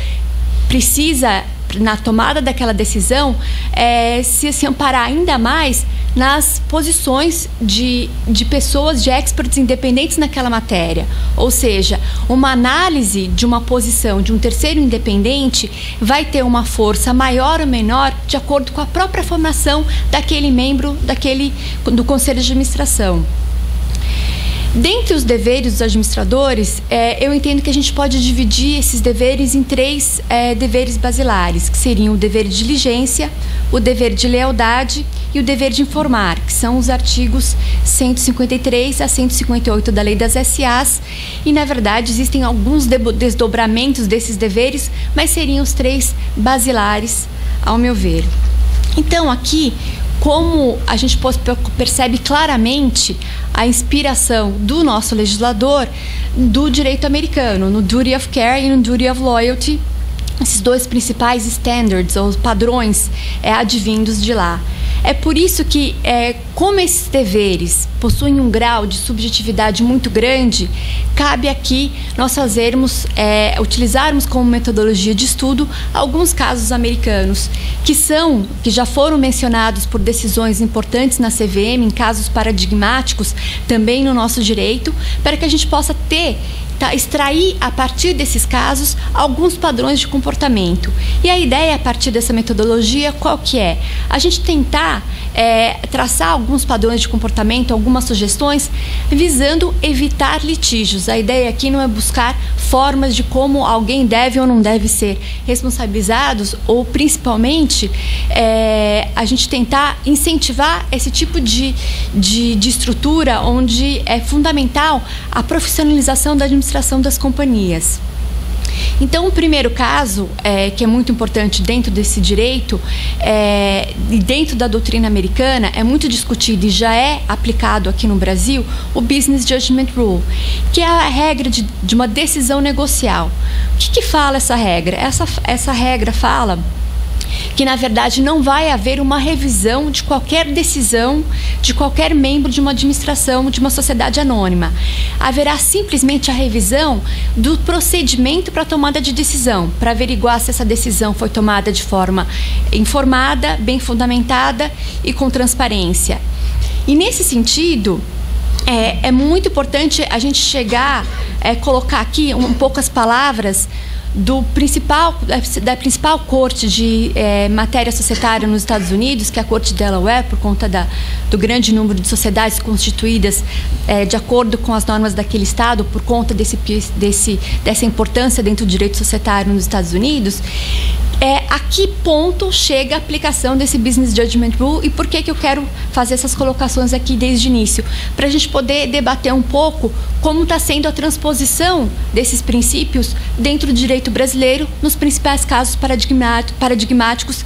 precisa, na tomada daquela decisão, se amparar ainda mais nas posições de pessoas, de experts independentes naquela matéria. Ou seja, uma análise de uma posição de um terceiro independente vai ter uma força maior ou menor de acordo com a própria formação daquele membro do Conselho de Administração. Dentre os deveres dos administradores, eu entendo que a gente pode dividir esses deveres em três deveres basilares, que seriam o dever de diligência, o dever de lealdade e o dever de informar, que são os artigos 153 a 158 da Lei das SAs, e, na verdade, existem alguns desdobramentos desses deveres, mas seriam os três basilares, ao meu ver. Então, aqui, como a gente percebe claramente a inspiração do nosso legislador do direito americano, no Duty of Care e no Duty of Loyalty, esses dois principais standards, ou padrões advindos de lá. É por isso que, como esses deveres possuem um grau de subjetividade muito grande, cabe aqui nós utilizarmos como metodologia de estudo alguns casos americanos, que já foram mencionados por decisões importantes na CVM, em casos paradigmáticos também no nosso direito, para que a gente possa extrair a partir desses casos alguns padrões de comportamento. E a ideia a partir dessa metodologia qual que é? A gente tentar tentar traçar alguns padrões de comportamento, algumas sugestões, visando evitar litígios. A ideia aqui não é buscar formas de como alguém deve ou não deve ser responsabilizados, ou principalmente a gente tentar incentivar esse tipo de estrutura onde é fundamental a profissionalização da administração das companhias. Então, o primeiro caso, que é muito importante dentro desse direito, e dentro da doutrina americana, é muito discutido e já é aplicado aqui no Brasil, o Business Judgment Rule, que é a regra de uma decisão negocial. O que fala essa regra? Essa regra fala que, na verdade, não vai haver uma revisão de qualquer decisão de qualquer membro de uma administração, de uma sociedade anônima. Haverá simplesmente a revisão do procedimento para a tomada de decisão, para averiguar se essa decisão foi tomada de forma informada, bem fundamentada e com transparência. E, nesse sentido, é muito importante a gente chegar, colocar aqui um pouco as palavras da principal corte de matéria societária nos Estados Unidos, que é a Corte de Delaware, por conta do grande número de sociedades constituídas de acordo com as normas daquele estado, por conta dessa importância dentro do direito societário nos Estados Unidos. A que ponto chega a aplicação desse Business Judgment Rule e por que eu quero fazer essas colocações aqui desde o início? Para a gente poder debater um pouco como está sendo a transposição desses princípios dentro do direito brasileiro nos principais casos paradigmáticos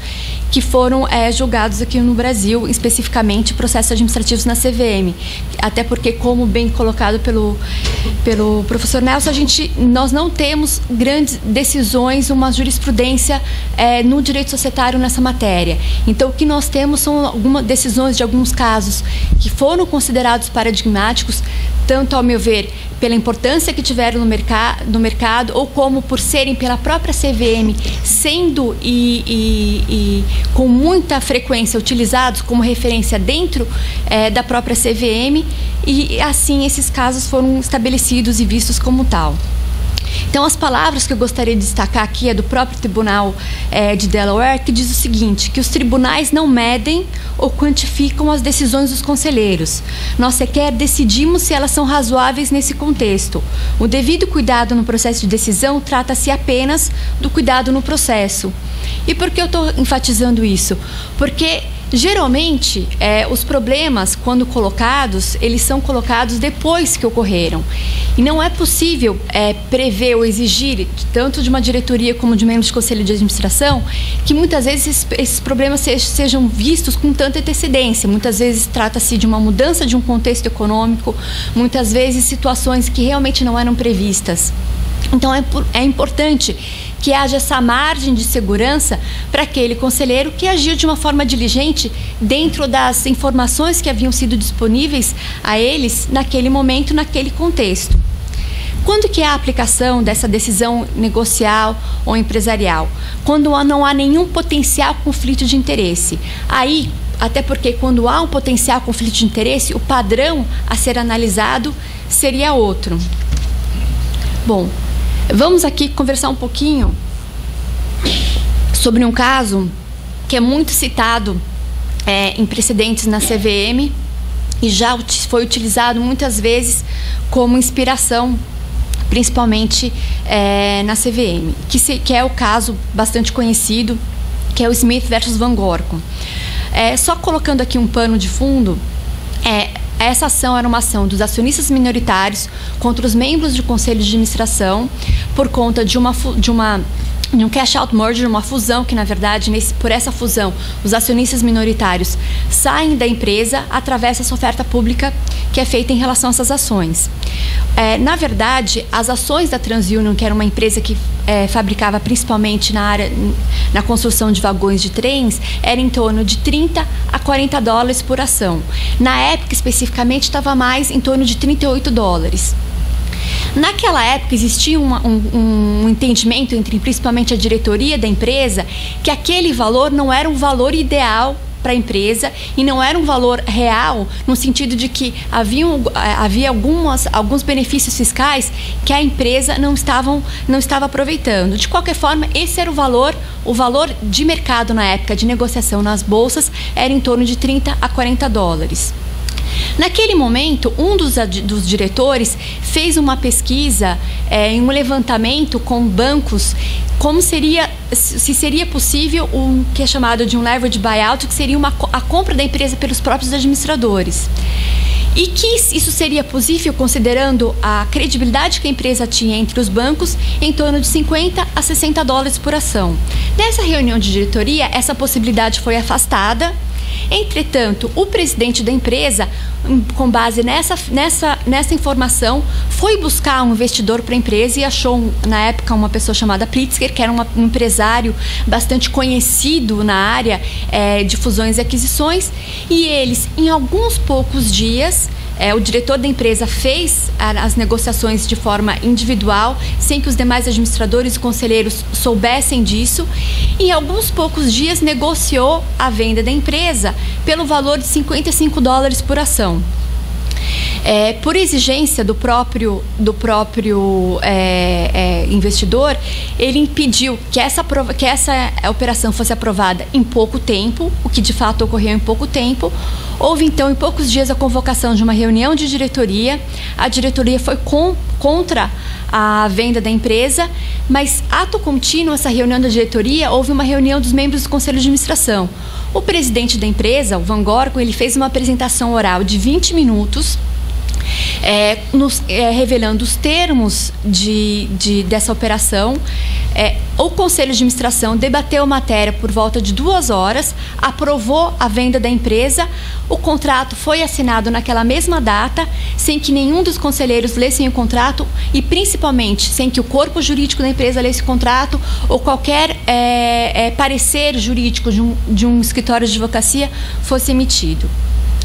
que foram julgados aqui no Brasil, especificamente processos administrativos na CVM. Até porque, como bem colocado pelo professor Nelson, nós não temos grandes decisões, uma jurisprudência no direito societário nessa matéria. Então, o que nós temos são algumas decisões de alguns casos que foram considerados paradigmáticos, tanto, ao meu ver, pela importância que tiveram no mercado, ou como por serem pela própria CVM, sendo com muita frequência utilizados como referência dentro da própria CVM, e assim esses casos foram estabelecidos e vistos como tal. Então, as palavras que eu gostaria de destacar aqui é do próprio Tribunal de Delaware, que diz o seguinte, que os tribunais não medem ou quantificam as decisões dos conselheiros. Nós sequer decidimos se elas são razoáveis nesse contexto. O devido cuidado no processo de decisão trata-se apenas do cuidado no processo. E por que eu estou enfatizando isso? Porque geralmente, os problemas, quando colocados, eles são colocados depois que ocorreram. E não é possível prever ou exigir, tanto de uma diretoria como de membros de conselho de administração, que muitas vezes esses problemas sejam vistos com tanta antecedência. Muitas vezes trata-se de uma mudança de um contexto econômico, muitas vezes situações que realmente não eram previstas. Então, é importante que haja essa margem de segurança para aquele conselheiro que agiu de uma forma diligente dentro das informações que haviam sido disponíveis a eles naquele momento, naquele contexto. Quando que é a aplicação dessa decisão negocial ou empresarial? Quando não há nenhum potencial conflito de interesse. Aí, até porque quando há um potencial conflito de interesse, o padrão a ser analisado seria outro. Bom, vamos aqui conversar um pouquinho sobre um caso que é muito citado em precedentes na CVM e já foi utilizado muitas vezes como inspiração, principalmente na CVM, que é o caso bastante conhecido, que é o Smith versus Van Gorcom. Só colocando aqui um pano de fundo, essa ação era uma ação dos acionistas minoritários contra os membros do conselho de administração por conta de um cash-out merger, uma fusão que, na verdade, por essa fusão, os acionistas minoritários saem da empresa através dessa oferta pública que é feita em relação a essas ações. Na verdade, as ações da TransUnion, que era uma empresa que fabricava principalmente na construção de vagões de trens, era em torno de 30 a 40 dólares por ação. Na época, especificamente, estava mais em torno de 38 dólares. Naquela época existia um entendimento entre principalmente a diretoria da empresa que aquele valor não era um valor ideal para a empresa e não era um valor real, no sentido de que havia alguns benefícios fiscais que a empresa não estava aproveitando. De qualquer forma, esse era o valor de mercado na época de negociação nas bolsas, era em torno de 30 a 40 dólares. Naquele momento, um dos diretores fez uma pesquisa, um levantamento com bancos, se seria possível o que é chamado de um leverage buyout, que seria a compra da empresa pelos próprios administradores. E que isso seria possível considerando a credibilidade que a empresa tinha entre os bancos, em torno de 50 a 60 dólares por ação. Nessa reunião de diretoria, essa possibilidade foi afastada. Entretanto, o presidente da empresa, com base nessa informação, foi buscar um investidor para a empresa e achou, na época, uma pessoa chamada Pritzker, que era um empresário bastante conhecido na área de fusões e aquisições, e eles, em alguns poucos dias, o diretor da empresa fez as negociações de forma individual, sem que os demais administradores e conselheiros soubessem disso. E em alguns poucos dias negociou a venda da empresa pelo valor de 55 dólares por ação. Por exigência do próprio investidor, ele impediu que essa operação fosse aprovada em pouco tempo, o que de fato ocorreu em pouco tempo. Houve então em poucos dias a convocação de uma reunião de diretoria. A diretoria foi contra a venda da empresa, mas ato contínuo essa reunião da diretoria, houve uma reunião dos membros do conselho de administração. O presidente da empresa, o Van Gorcon, ele fez uma apresentação oral de 20 minutos, revelando os termos dessa operação. O Conselho de Administração debateu a matéria por volta de 2 horas, aprovou a venda da empresa. O contrato foi assinado naquela mesma data, sem que nenhum dos conselheiros lessem o contrato e, principalmente, sem que o corpo jurídico da empresa lesse o contrato ou qualquer parecer jurídico de um escritório de advocacia fosse emitido.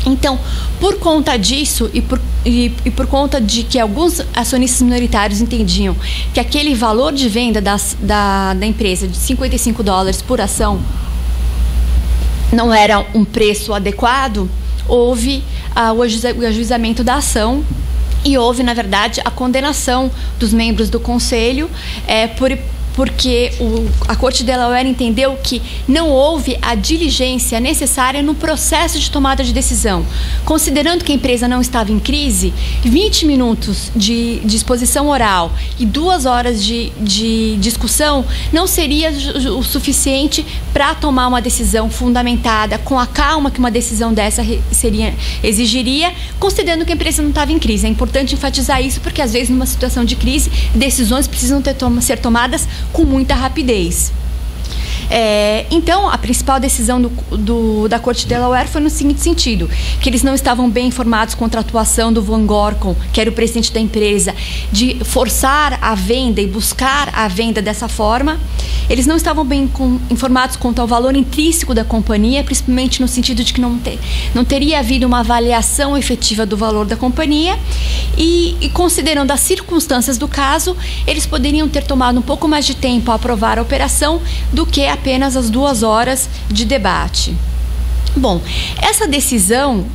Então, por conta disso e por conta de que alguns acionistas minoritários entendiam que aquele valor de venda da empresa de 55 dólares por ação não era um preço adequado, houve o ajuizamento da ação e houve, na verdade, a condenação dos membros do conselho porque a Corte de Delaware entendeu que não houve a diligência necessária no processo de tomada de decisão. Considerando que a empresa não estava em crise, 20 minutos de exposição oral e 2 horas de discussão não seria o suficiente para tomar uma decisão fundamentada, com a calma que uma decisão dessa exigiria, considerando que a empresa não estava em crise. É importante enfatizar isso, porque às vezes numa situação de crise, decisões precisam ser tomadas com muita rapidez. Então, a principal decisão da Corte de Delaware foi no seguinte sentido, que eles não estavam bem informados contra a atuação do Van Gorcon, que era o presidente da empresa, de forçar a venda e buscar a venda dessa forma. Eles não estavam bem informados quanto ao valor intrínseco da companhia, principalmente no sentido de que não teria havido uma avaliação efetiva do valor da companhia e considerando as circunstâncias do caso, eles poderiam ter tomado um pouco mais de tempo a aprovar a operação do que apenas as 2 horas de debate. Bom, essa decisão,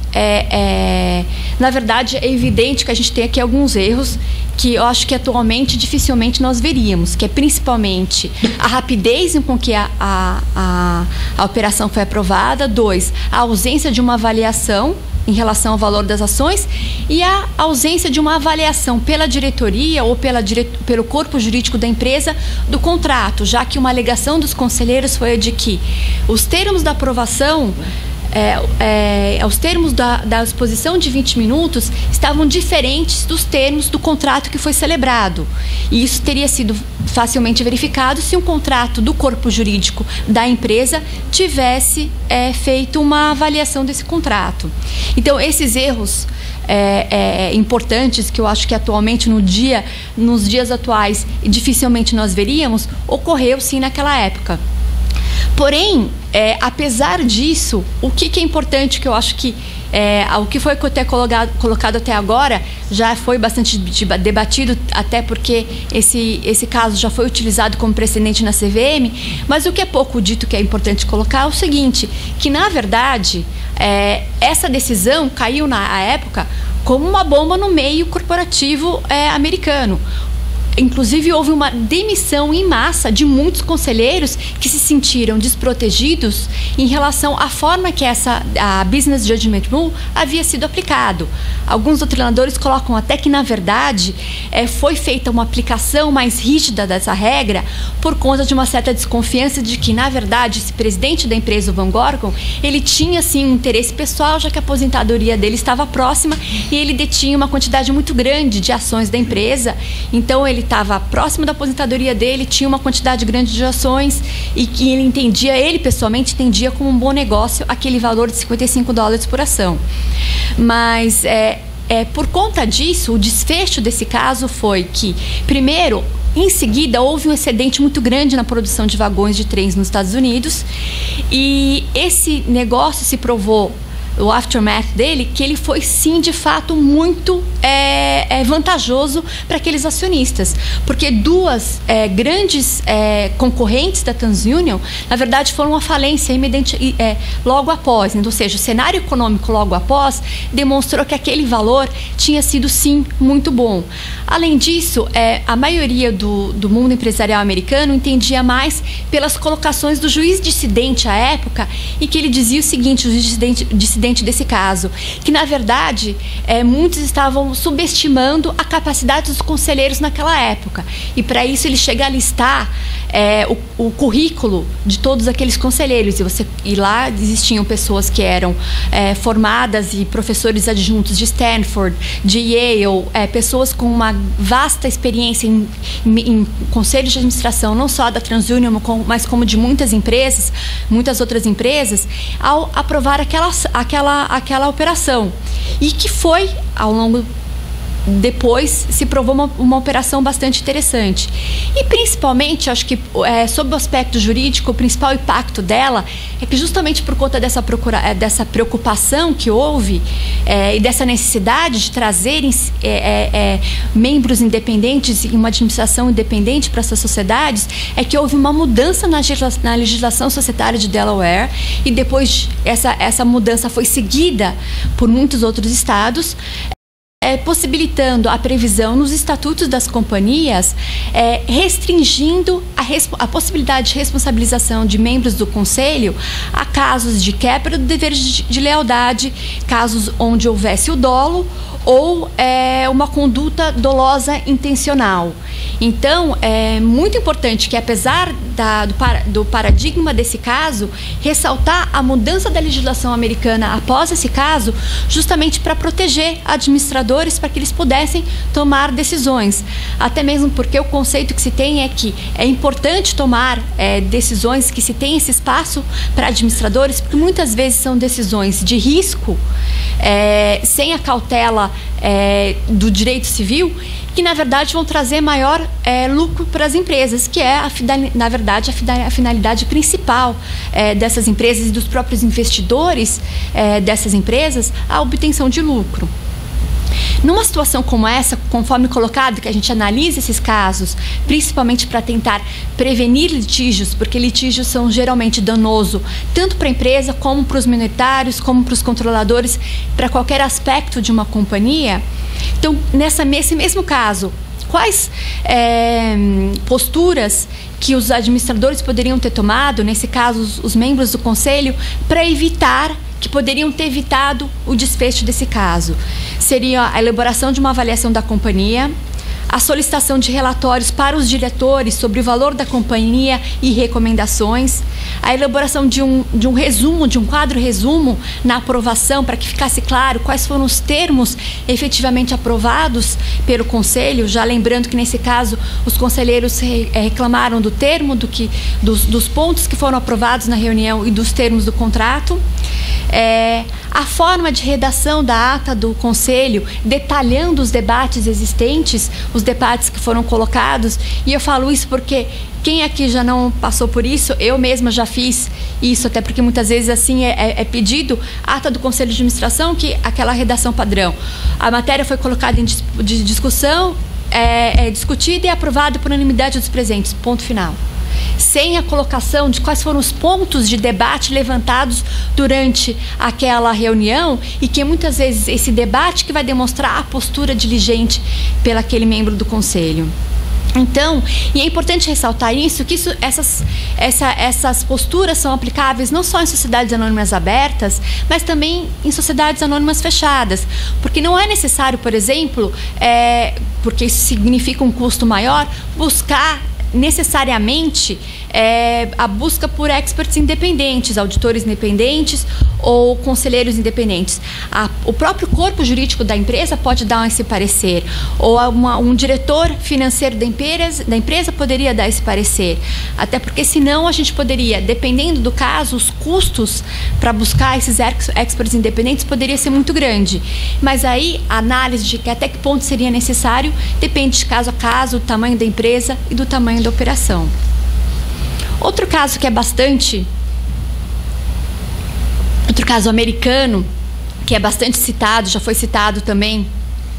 na verdade, é evidente que a gente tem aqui alguns erros que eu acho que atualmente dificilmente nós veríamos, que é principalmente a rapidez com que a operação foi aprovada, 2, a ausência de uma avaliação em relação ao valor das ações e a ausência de uma avaliação pela diretoria ou pelo corpo jurídico da empresa do contrato, já que uma alegação dos conselheiros foi a de que os termos da aprovação, os termos da exposição de 20 minutos estavam diferentes dos termos do contrato que foi celebrado. E isso teria sido facilmente verificado se um contrato do corpo jurídico da empresa tivesse feito uma avaliação desse contrato. Então, esses erros importantes, que eu acho que atualmente nos dias atuais dificilmente nós veríamos, ocorreu sim naquela época. Porém, apesar disso, o que é importante, que eu acho que O que foi colocado até agora já foi bastante debatido, até porque esse caso já foi utilizado como precedente na CVM, mas o que é pouco dito, que é importante colocar, é o seguinte, que na verdade essa decisão caiu na época como uma bomba no meio corporativo americano. Inclusive, houve uma demissão em massa de muitos conselheiros que se sentiram desprotegidos em relação à forma que a Business Judgment Rule havia sido aplicado. Alguns doutrinadores colocam até que, na verdade, foi feita uma aplicação mais rígida dessa regra por conta de uma certa desconfiança de que, na verdade, esse presidente da empresa, o Van Gorgon, ele tinha, sim, um interesse pessoal, já que a aposentadoria dele estava próxima e ele detinha uma quantidade muito grande de ações da empresa. Então, ele estava próximo da aposentadoria dele, tinha uma quantidade grande de ações e que ele pessoalmente entendia como um bom negócio aquele valor de $55 por ação. Mas por conta disso, o desfecho desse caso foi que, primeiro, em seguida, houve um excedente muito grande na produção de vagões de trens nos Estados Unidos e esse negócio se provou, o aftermath dele, que ele foi sim de fato muito vantajoso para aqueles acionistas, porque duas grandes concorrentes da TransUnion, na verdade, foram à falência logo após, ou seja, o cenário econômico logo após demonstrou que aquele valor tinha sido sim muito bom. Além disso, a maioria do mundo empresarial americano entendia mais pelas colocações do juiz dissidente à época, e que ele dizia o seguinte, o juiz dissidente desse caso, que na verdade muitos estavam subestimando a capacidade dos conselheiros naquela época, e para isso ele chega a listar o currículo de todos aqueles conselheiros, e lá existiam pessoas que eram formadas e professores adjuntos de Stanford, de Yale, pessoas com uma vasta experiência em conselhos de administração, não só da TransUnion, mas como de muitas outras empresas, ao aprovar aquela operação, e que foi, ao longo depois, se provou uma operação bastante interessante. E principalmente, acho que sob o aspecto jurídico, o principal impacto dela é que, justamente por conta dessa preocupação que houve e dessa necessidade de trazerem membros independentes e uma administração independente para essas sociedades, é que houve uma mudança na legislação societária de Delaware, e depois essa mudança foi seguida por muitos outros estados, possibilitando a previsão nos estatutos das companhias, restringindo a possibilidade de responsabilização de membros do conselho a casos de quebra do dever de lealdade, casos onde houvesse o dolo ou uma conduta dolosa intencional. Então, é muito importante que, apesar do paradigma desse caso, ressaltar a mudança da legislação americana após esse caso, justamente para proteger administradores, para que eles pudessem tomar decisões. Até mesmo porque o conceito que se tem é que é importante tomar decisões, que se tem esse espaço para administradores, porque muitas vezes são decisões de risco, sem a cautela do direito civil, que na verdade vão trazer maior lucro para as empresas, que é, na verdade, a finalidade principal dessas empresas e dos próprios investidores dessas empresas, a obtenção de lucro. Numa situação como essa, conforme colocado, que a gente analisa esses casos, principalmente para tentar prevenir litígios, porque litígios são geralmente danosos tanto para a empresa, como para os minoritários, como para os controladores, para qualquer aspecto de uma companhia. Então, nesse mesmo caso, quais posturas que os administradores poderiam ter tomado, nesse caso os membros do conselho, para evitar, que poderiam ter evitado o desfecho desse caso? Seria a elaboração de uma avaliação da companhia, a solicitação de relatórios para os diretores sobre o valor da companhia e recomendações, a elaboração de um resumo, de um quadro resumo na aprovação, para que ficasse claro quais foram os termos efetivamente aprovados pelo conselho, já lembrando que nesse caso os conselheiros reclamaram do termo, dos pontos que foram aprovados na reunião e dos termos do contrato. a forma de redação da ata do conselho, detalhando os debates existentes, os debates que foram colocados. E eu falo isso porque quem aqui já não passou por isso, eu mesma já fiz isso, até porque muitas vezes assim é pedido ata do conselho de administração, que aquela redação padrão. A matéria foi colocada em discussão, discutida e aprovada por unanimidade dos presentes, ponto final. Sem a colocação de quais foram os pontos de debate levantados durante aquela reunião, e que muitas vezes esse debate que vai demonstrar a postura diligente pelaquele membro do conselho. Então, e é importante ressaltar isso, que essas posturas são aplicáveis não só em sociedades anônimas abertas, mas também em sociedades anônimas fechadas. Porque não é necessário, por exemplo, porque isso significa um custo maior, buscar necessariamente a busca por experts independentes, auditores independentes ou conselheiros independentes. O próprio corpo jurídico da empresa pode dar esse parecer, ou um diretor financeiro da empresa poderia dar esse parecer, até porque senão a gente poderia, dependendo do caso, os custos para buscar esses experts independentes poderia ser muito grande, mas aí a análise de até que ponto seria necessário depende de caso a caso, do tamanho da empresa e do tamanho da operação. Outro caso que é outro caso americano, que é bastante citado, já foi citado também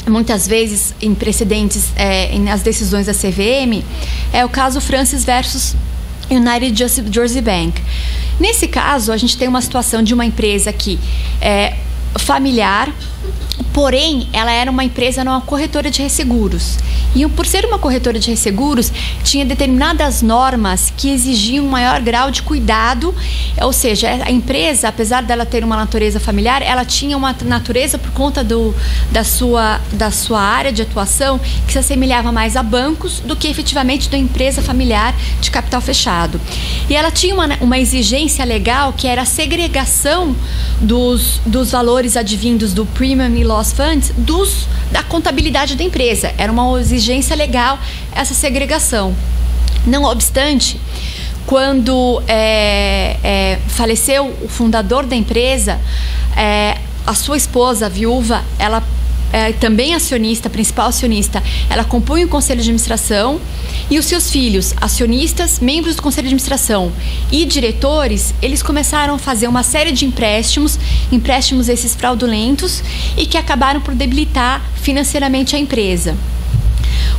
muitas vezes em precedentes, nas decisões da CVM, é o caso Francis versus United Jersey Bank. Nesse caso, a gente tem uma situação de uma empresa que é familiar, porém, ela era uma empresa, uma corretora de resseguros. E por ser uma corretora de resseguros, tinha determinadas normas que exigiam um maior grau de cuidado, ou seja, a empresa, apesar dela ter uma natureza familiar, ela tinha uma natureza por conta da sua área de atuação que se assemelhava mais a bancos do que efetivamente da empresa familiar de capital fechado. E ela tinha uma exigência legal que era a segregação dos valores advindos do Premium e Loss Funds da contabilidade da empresa. Era uma exigência legal essa segregação. Não obstante, quando faleceu o fundador da empresa, a sua esposa, a viúva, ela também acionista, principal acionista, ela compunha o conselho de administração, e os seus filhos, acionistas, membros do conselho de administração e diretores, eles começaram a fazer uma série de empréstimos esses fraudulentos, e que acabaram por debilitar financeiramente a empresa.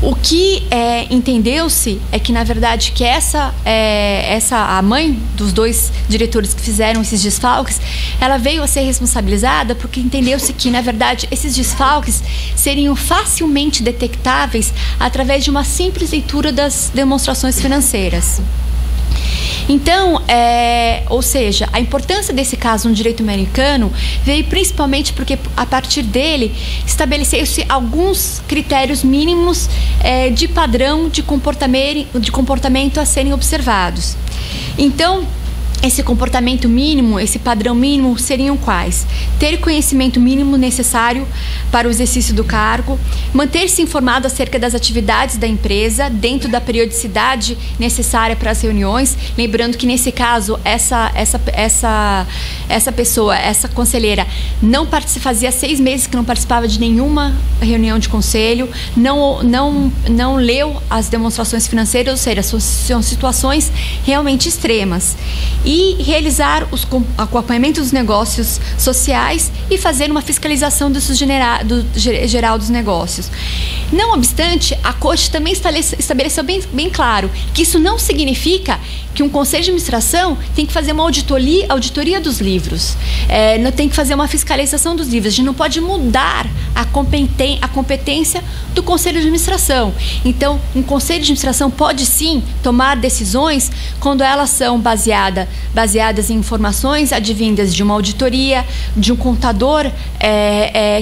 O que entendeu-se é que, na verdade, que a mãe dos dois diretores que fizeram esses desfalques, ela veio a ser responsabilizada porque entendeu-se que, na verdade, esses desfalques seriam facilmente detectáveis através de uma simples leitura das demonstrações financeiras. Então, ou seja, a importância desse caso no direito americano veio principalmente porque, a partir dele, estabeleceu-se alguns critérios mínimos de padrão de comportamento a serem observados. Então, esse comportamento mínimo, esse padrão mínimo seriam quais? Ter conhecimento mínimo necessário para o exercício do cargo, manter-se informado acerca das atividades da empresa dentro da periodicidade necessária para as reuniões, lembrando que nesse caso essa pessoa, essa conselheira, fazia 6 meses que não participava de nenhuma reunião de conselho, não leu as demonstrações financeiras, ou seja, são situações realmente extremas. E realizar o acompanhamento dos negócios sociais e fazer uma fiscalização geral dos negócios. Não obstante, a Corte também estabeleceu bem claro que isso não significa que um conselho de administração tem que fazer uma auditoria dos livros, não tem que fazer uma fiscalização dos livros. A gente não pode mudar a competência do conselho de administração. Então, um conselho de administração pode sim tomar decisões quando elas são baseadas em informações advindas de uma auditoria, de um contador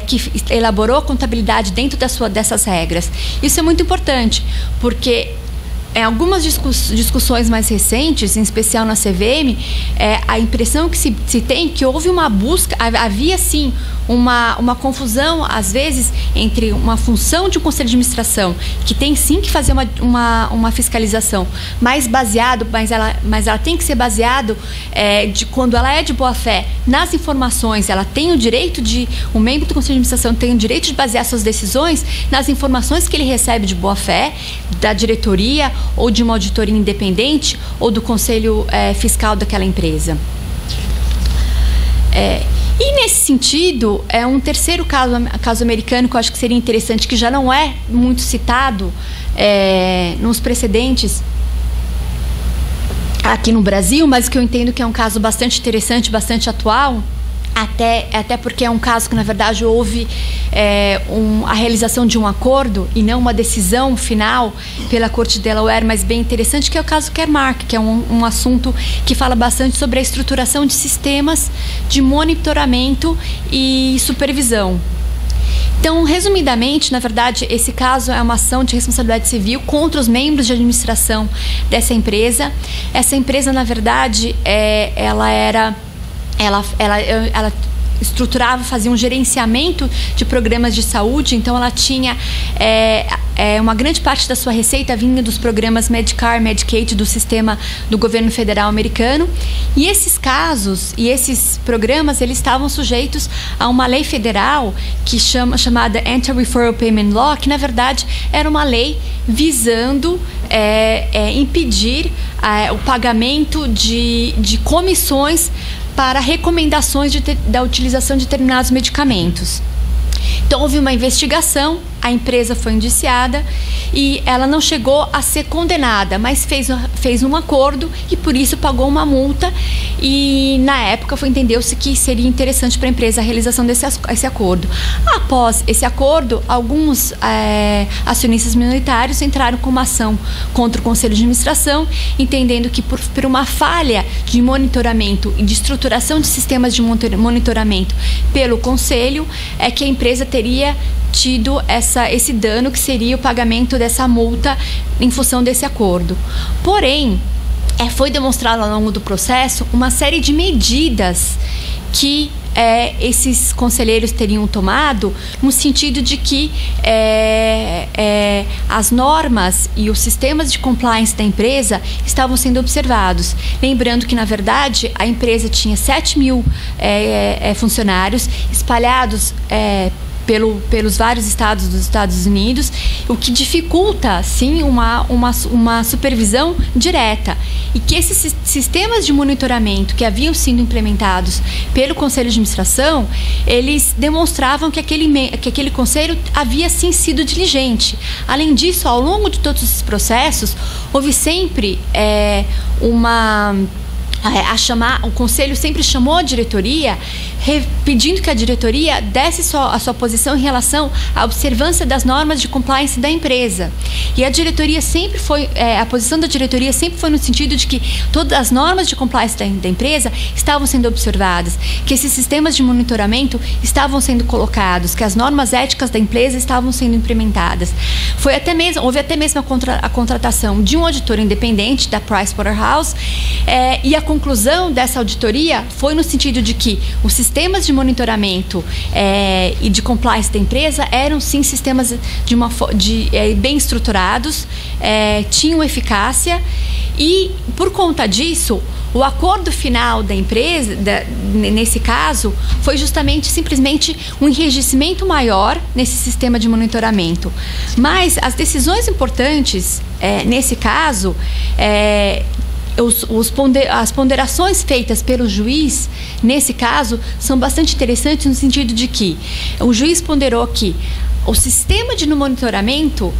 que elaborou a contabilidade dentro dessas regras. Isso é muito importante, porque em algumas discussões mais recentes, em especial na CVM, a impressão que se tem que houve uma busca, havia sim uma confusão, às vezes, entre uma função de um conselho de administração, que tem sim que fazer uma fiscalização, mas ela tem que ser baseado, quando ela é de boa fé, nas informações. Ela tem o direito o membro do conselho de administração tem o direito de basear suas decisões nas informações que ele recebe de boa fé, da diretoria, ou de uma auditoria independente, ou do conselho fiscal daquela empresa. E nesse sentido, um terceiro caso americano que eu acho que seria interessante, que já não é muito citado nos precedentes aqui no Brasil, mas que eu entendo que é um caso bastante interessante, bastante atual, até porque é um caso que, na verdade, houve a realização de um acordo e não uma decisão final pela Corte de Delaware, mas bem interessante, que é o caso Caremark, que é um assunto que fala bastante sobre a estruturação de sistemas de monitoramento e supervisão. Então, resumidamente, na verdade, esse caso é uma ação de responsabilidade civil contra os membros de administração dessa empresa. Essa empresa, na verdade, ela estruturava, fazia um gerenciamento de programas de saúde, então ela tinha uma grande parte da sua receita vinha dos programas Medicare, Medicaid do sistema do governo federal americano, e esses casos e esses programas, eles estavam sujeitos a uma lei federal chamada Anti-Referral Payment Law, que na verdade era uma lei visando impedir o pagamento de comissões para recomendações da utilização de determinados medicamentos. Então, houve uma investigação, a empresa foi indiciada e ela não chegou a ser condenada, mas fez um acordo e, por isso, pagou uma multa. E, na época, entendeu-se que seria interessante para a empresa a realização desse acordo. Após esse acordo, alguns acionistas minoritários entraram com uma ação contra o Conselho de Administração, entendendo que, por uma falha de monitoramento e de estruturação de sistemas de monitoramento pelo Conselho, que a empresa teria tido esse dano, que seria o pagamento dessa multa em função desse acordo. Porém, foi demonstrado ao longo do processo uma série de medidas que esses conselheiros teriam tomado, no sentido de que as normas e os sistemas de compliance da empresa estavam sendo observados. Lembrando que, na verdade, a empresa tinha 7.000 funcionários espalhados pelos vários estados dos Estados Unidos, o que dificulta, sim, uma supervisão direta. E que esses sistemas de monitoramento que haviam sido implementados pelo Conselho de Administração, eles demonstravam que aquele conselho havia, sim, sido diligente. Além disso, ao longo de todos esses processos, houve sempre o Conselho sempre chamou a diretoria, pedindo que a diretoria desse a sua posição em relação à observância das normas de compliance da empresa. E a diretoria sempre a posição da diretoria sempre foi no sentido de que todas as normas de compliance da empresa estavam sendo observadas, que esses sistemas de monitoramento estavam sendo colocados, que as normas éticas da empresa estavam sendo implementadas. Houve até mesmo a contratação de um auditor independente, da Pricewaterhouse, e a conclusão dessa auditoria foi no sentido de que os sistemas de monitoramento e de compliance da empresa eram, sim, sistemas bem estruturados, tinham eficácia, e, por conta disso, o acordo final da empresa, nesse caso, foi simplesmente um enrijecimento maior nesse sistema de monitoramento. Mas as decisões importantes, nesse caso, as ponderações feitas pelo juiz, nesse caso, são bastante interessantes, no sentido de que o juiz ponderou que o sistema de monitoramento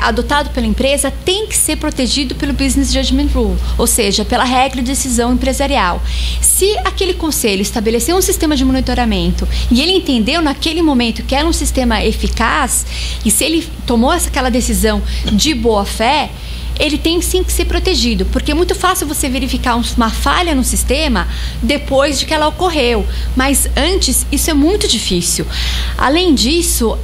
adotado pela empresa tem que ser protegido pelo Business Judgment Rule, ou seja, pela regra de decisão empresarial. Se aquele conselho estabeleceu um sistema de monitoramento e ele entendeu naquele momento que era um sistema eficaz, e se ele tomou aquela decisão de boa fé, ele tem, sim, que ser protegido, porque é muito fácil você verificar uma falha no sistema depois de que ela ocorreu, mas antes isso é muito difícil. Além disso,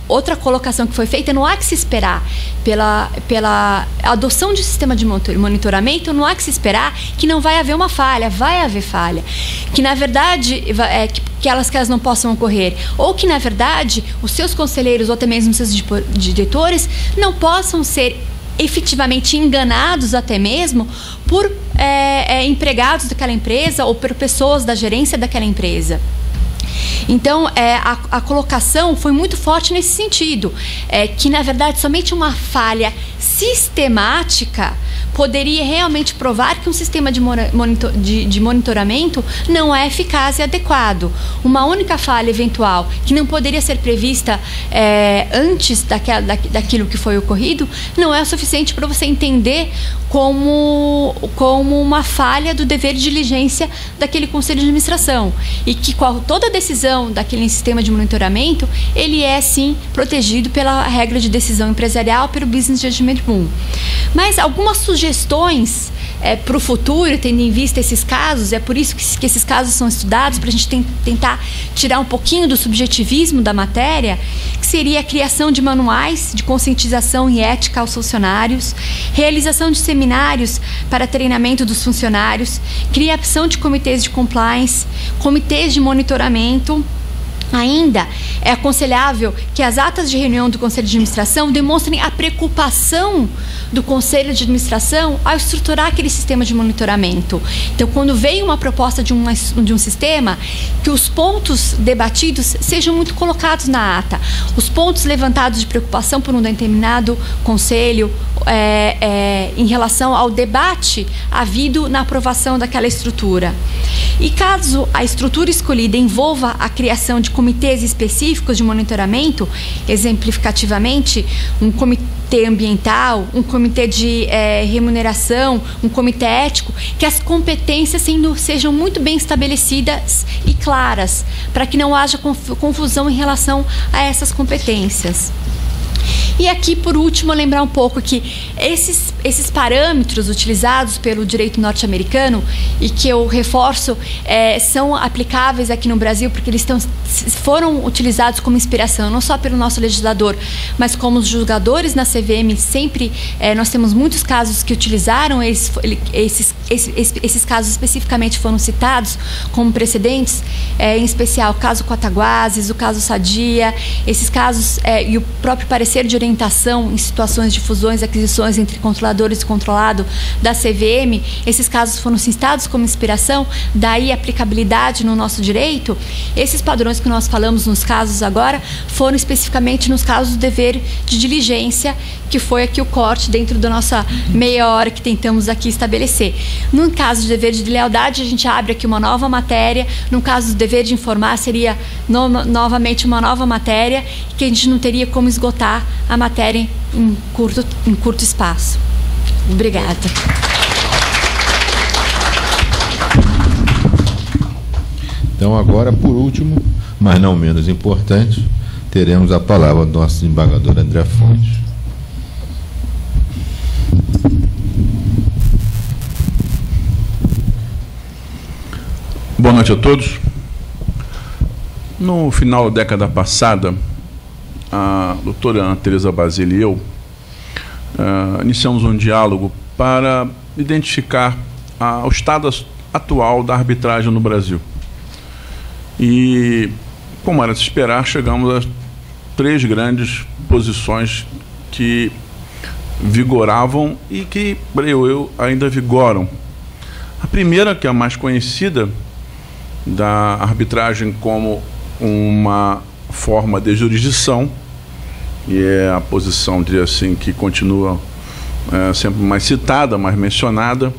outra colocação que foi feita, não há que se esperar pela adoção de sistema de monitoramento, não há que se esperar que não vai haver uma falha, vai haver falha. Que, na verdade, que elas não possam ocorrer. Ou que, na verdade, os seus conselheiros ou até mesmo os seus diretores não possam ser efetivamente enganados até mesmo por empregados daquela empresa ou por pessoas da gerência daquela empresa. Então, a colocação foi muito forte nesse sentido, que, na verdade, somente uma falha sistemática poderia realmente provar que um sistema de monitoramento não é eficaz e adequado. Uma única falha eventual, que não poderia ser prevista antes daquilo que foi ocorrido, não é o suficiente para você entender como uma falha do dever de diligência daquele conselho de administração. E que toda decisão daquele sistema de monitoramento, ele é, sim, protegido pela regra de decisão empresarial, pelo Business Judgment Rule. Mas algumas sugestões para o futuro, tendo em vista esses casos, é por isso que esses casos são estudados, para a gente tentar tirar um pouquinho do subjetivismo da matéria, que seria a criação de manuais de conscientização e ética aos funcionários, realização de seminários para treinamento dos funcionários, criação de comitês de compliance, comitês de monitoramento. Ainda é aconselhável que as atas de reunião do Conselho de Administração demonstrem a preocupação do Conselho de Administração ao estruturar aquele sistema de monitoramento. Então, quando vem uma proposta de um sistema, que os pontos debatidos sejam muito colocados na ata. Os pontos levantados de preocupação por um determinado conselho em relação ao debate havido na aprovação daquela estrutura. E caso a estrutura escolhida envolva a criação de comitês específicos de monitoramento, exemplificativamente, um comitê ambiental, um comitê de remuneração, um comitê ético, que as competências sejam muito bem estabelecidas e claras, para que não haja confusão em relação a essas competências. E aqui, por último, lembrar um pouco que esses parâmetros utilizados pelo direito norte-americano e que eu reforço são aplicáveis aqui no Brasil porque eles foram utilizados como inspiração, não só pelo nosso legislador, mas como os julgadores na CVM sempre, nós temos muitos casos que utilizaram, esses casos especificamente foram citados como precedentes, em especial o caso Cotaguases, o caso Sadia, esses casos e o próprio parecer de orientação em situações de fusões e aquisições entre controladores e controlado da CVM, esses casos foram citados como inspiração, daí a aplicabilidade no nosso direito. Esses padrões que nós falamos nos casos agora foram especificamente nos casos do dever de diligência, que foi aqui o corte dentro da nossa meia hora que tentamos aqui estabelecer. No caso de dever de lealdade, a gente abre aqui uma nova matéria. No caso do dever de informar, seria novamente uma nova matéria, que a gente não teria como esgotar a matéria em curto espaço. Obrigada. Então, agora, por último, mas não menos importante, teremos a palavra do nosso desembargador André Fontes. Boa noite a todos. No final da década passada, a doutora Ana Teresa Basile e eu iniciamos um diálogo para identificar o estado atual da arbitragem no Brasil. E, como era de se esperar, chegamos a 3 grandes posições que vigoravam e que, creio eu, ainda vigoram. A primeira, que é a mais conhecida, da arbitragem como uma forma de jurisdição, e é a posição, diria assim, que continua sempre mais citada, mais mencionada,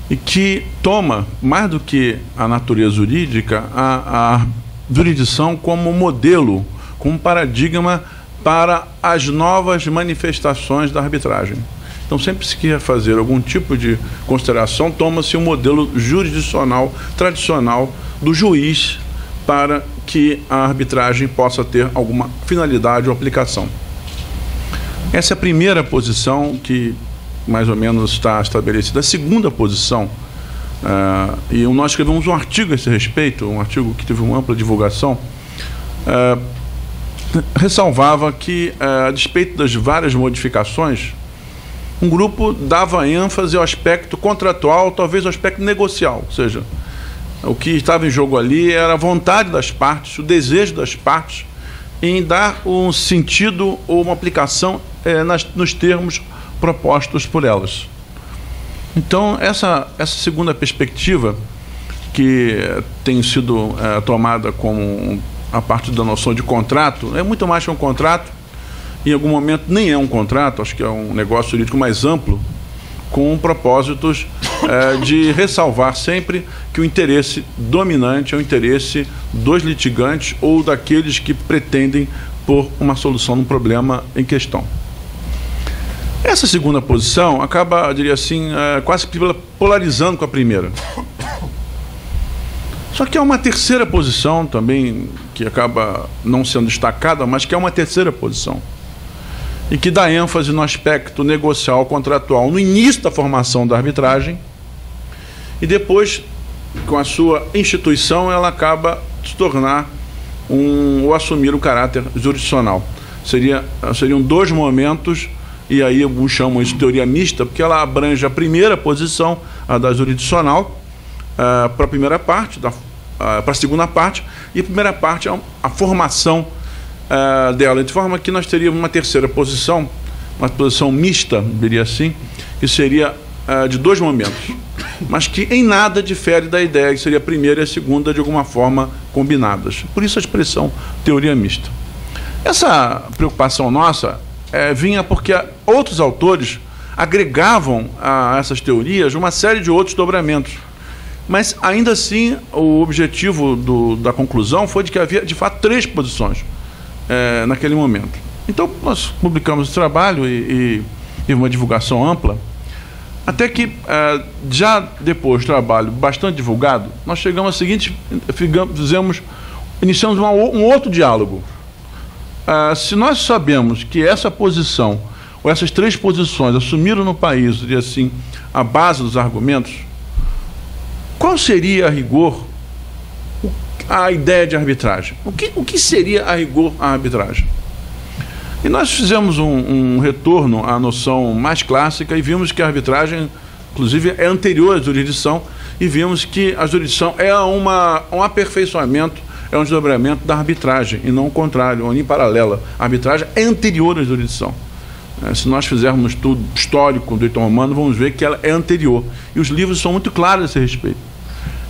e que toma, mais do que a natureza jurídica, a jurisdição como modelo, como paradigma para as novas manifestações da arbitragem. Então, sempre se quer fazer algum tipo de consideração, toma-se um modelo jurisdicional tradicional do juiz para que a arbitragem possa ter alguma finalidade ou aplicação. Essa é a primeira posição que mais ou menos está estabelecida. A segunda posição, e nós escrevemos um artigo a esse respeito, um artigo que teve uma ampla divulgação, ressalvava que, a despeito das várias modificações, um grupo dava ênfase ao aspecto contratual, talvez ao aspecto negocial, ou seja, o que estava em jogo ali era a vontade das partes, o desejo das partes em dar um sentido ou uma aplicação nos termos propostos por elas. Então, essa segunda perspectiva, que tem sido tomada como a partir da noção de contrato, é muito mais que um contrato, em algum momento nem é um contrato, acho que é um negócio jurídico mais amplo, com propósitos de ressalvar sempre que o interesse dominante é o interesse dos litigantes ou daqueles que pretendem pôr uma solução no problema em questão. Essa segunda posição acaba, eu diria assim, quase que polarizando com a primeira. Só que há uma terceira posição também, que acaba não sendo destacada, mas que é uma terceira posição, e que dá ênfase no aspecto negocial, contratual, no início da formação da arbitragem, e depois, com a sua instituição, ela acaba se tornar ou assumir o caráter jurisdicional. Seriam dois momentos, e aí alguns chamam isso de teoria mista, porque ela abrange a primeira posição, a da jurisdicional, para a primeira parte, para a segunda parte, e a primeira parte é a formação dela, de forma que nós teríamos uma terceira posição, uma posição mista, diria assim, que seria de dois momentos, mas que em nada difere da ideia que seria a primeira e a segunda de alguma forma combinadas. Por isso a expressão teoria mista. Essa preocupação nossa vinha porque outros autores agregavam a essas teorias uma série de outros dobramentos. Mas, ainda assim, o objetivo da conclusão foi de que havia, de fato, três posições naquele momento. Então, nós publicamos o trabalho e uma divulgação ampla, até que, já depois do trabalho bastante divulgado, nós chegamos ao seguinte, iniciamos um outro diálogo. Se nós sabemos que essa posição, ou essas três posições, assumiram no país, diria assim, a base dos argumentos, qual seria, a rigor, a ideia de arbitragem? O que seria, a rigor, a arbitragem? E nós fizemos um retorno à noção mais clássica e vimos que a arbitragem, inclusive, é anterior à jurisdição, e vimos que a jurisdição é um aperfeiçoamento, é um desdobramento da arbitragem, e não o contrário, ou nem paralela. A arbitragem é anterior à jurisdição. Se nós fizermos um estudo histórico do direito romano, vamos ver que ela é anterior. E os livros são muito claros a esse respeito.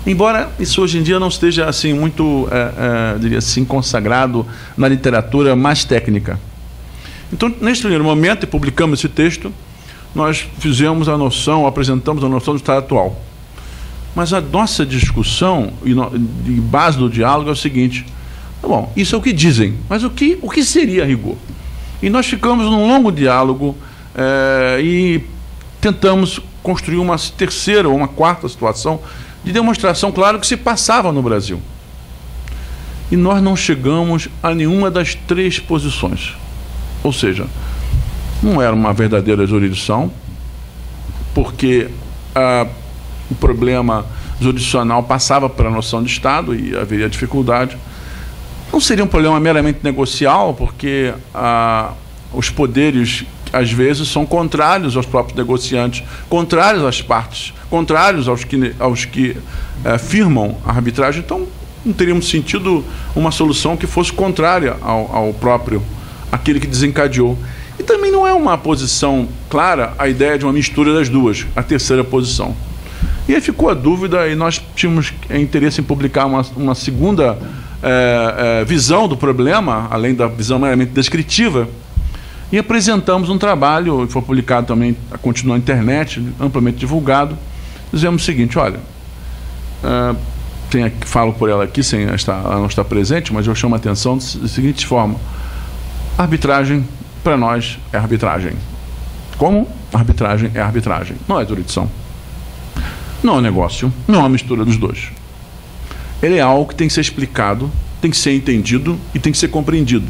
Embora isso hoje em dia não esteja assim, muito, diria assim, consagrado na literatura mais técnica. Então, neste primeiro momento, e publicamos esse texto, nós apresentamos a noção do Estado atual. Mas a nossa discussão e base do diálogo é o seguinte: bom, isso é o que dizem, mas o que seria a rigor? E nós ficamos num longo diálogo e tentamos construir uma terceira ou uma quarta situação de demonstração, claro, que se passava no Brasil. E nós não chegamos a nenhuma das três posições. Ou seja, não era uma verdadeira jurisdição, porque o problema jurisdicional passava pela noção de Estado e haveria dificuldade. Não seria um problema meramente negocial, porque os poderes, às vezes, são contrários aos próprios negociantes, contrários às partes, contrários aos que firmam a arbitragem. Então, não teríamos sentido uma solução que fosse contrária ao próprio, aquele que desencadeou. E também não é uma posição clara a ideia de uma mistura das duas, a terceira posição. E aí ficou a dúvida, e nós tínhamos interesse em publicar uma segunda visão do problema, além da visão meramente descritiva, e apresentamos um trabalho, que foi publicado também, continua na internet, amplamente divulgado. Dizemos o seguinte: olha, falo por ela aqui, ela não está presente, mas eu chamo a atenção da seguinte forma: arbitragem, para nós, é arbitragem. Como? Arbitragem é arbitragem, não é jurisdição. Não é negócio, não é uma mistura dos dois. Ele é algo que tem que ser explicado, tem que ser entendido e tem que ser compreendido.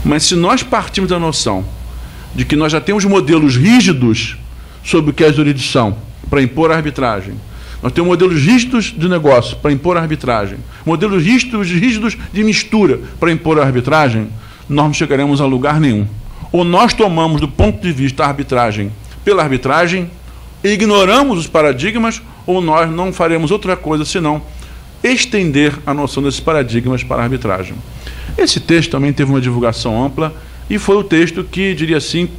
Mas se nós partimos da noção de que nós já temos modelos rígidos sobre o que é a jurisdição para impor a arbitragem, Nós temos modelos rígidos de negócio para impor a arbitragem, modelos rígidos de mistura para impor a arbitragem, nós não chegaremos a lugar nenhum. Ou nós tomamos do ponto de vista a arbitragem pela arbitragem, ignoramos os paradigmas, ou nós não faremos outra coisa senão estender a noção desses paradigmas para a arbitragem. Esse texto também teve uma divulgação ampla e foi o texto que, diria assim,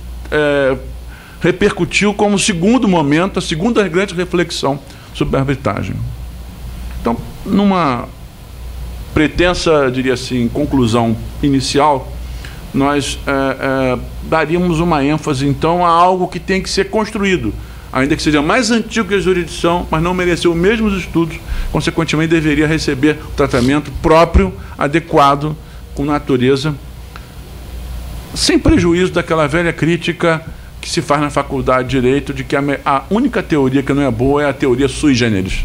repercutiu como segundo momento, a segunda grande reflexão sobre a arbitragem. Então, numa pretensa, diria assim, conclusão inicial, nós daríamos uma ênfase, então, a algo que tem que ser construído, ainda que seja mais antigo que a jurisdição, mas não mereceu os mesmos estudos, consequentemente deveria receber o tratamento próprio, adequado, com natureza, sem prejuízo daquela velha crítica que se faz na faculdade de Direito, de que a única teoria que não é boa é a teoria sui generis.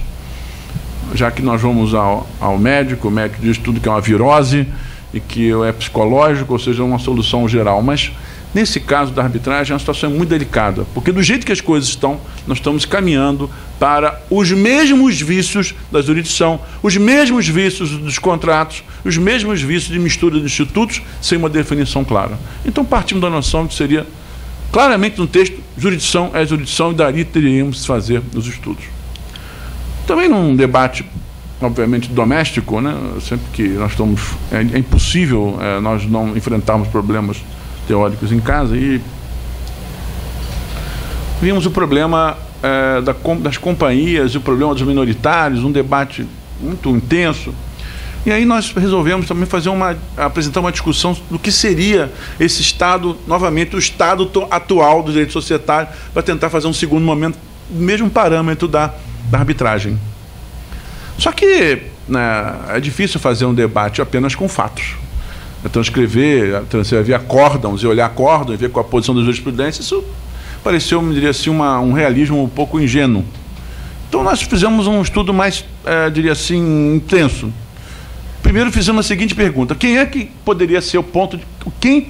Já que nós vamos ao médico, o médico diz tudo que é uma virose e que é psicológico, ou seja, uma solução geral. Mas, nesse caso da arbitragem, a situação é muito delicada, porque do jeito que as coisas estão, nós estamos caminhando para os mesmos vícios da jurisdição, os mesmos vícios dos contratos, os mesmos vícios de mistura de institutos, sem uma definição clara. Então, partimos da noção que seria, claramente no texto, jurisdição é jurisdição, e dali teríamos de fazer os estudos. Também num debate, obviamente, doméstico, né? Sempre que nós estamos... É impossível nós não enfrentarmos problemas teóricos em casa, e vimos o problema das companhias, o problema dos minoritários, um debate muito intenso. E aí nós resolvemos também apresentar uma discussão do que seria esse Estado, novamente, o Estado atual do direito societário, para tentar fazer um segundo momento, mesmo parâmetro da arbitragem. Só que, né, é difícil fazer um debate apenas com fatos. Transcrever acórdãos e olhar acórdãos e ver qual a posição da jurisprudência, isso pareceu, me diria assim, um realismo um pouco ingênuo. Então nós fizemos um estudo mais, diria assim, intenso. Primeiro fizemos a seguinte pergunta: quem é que poderia ser o ponto de... o que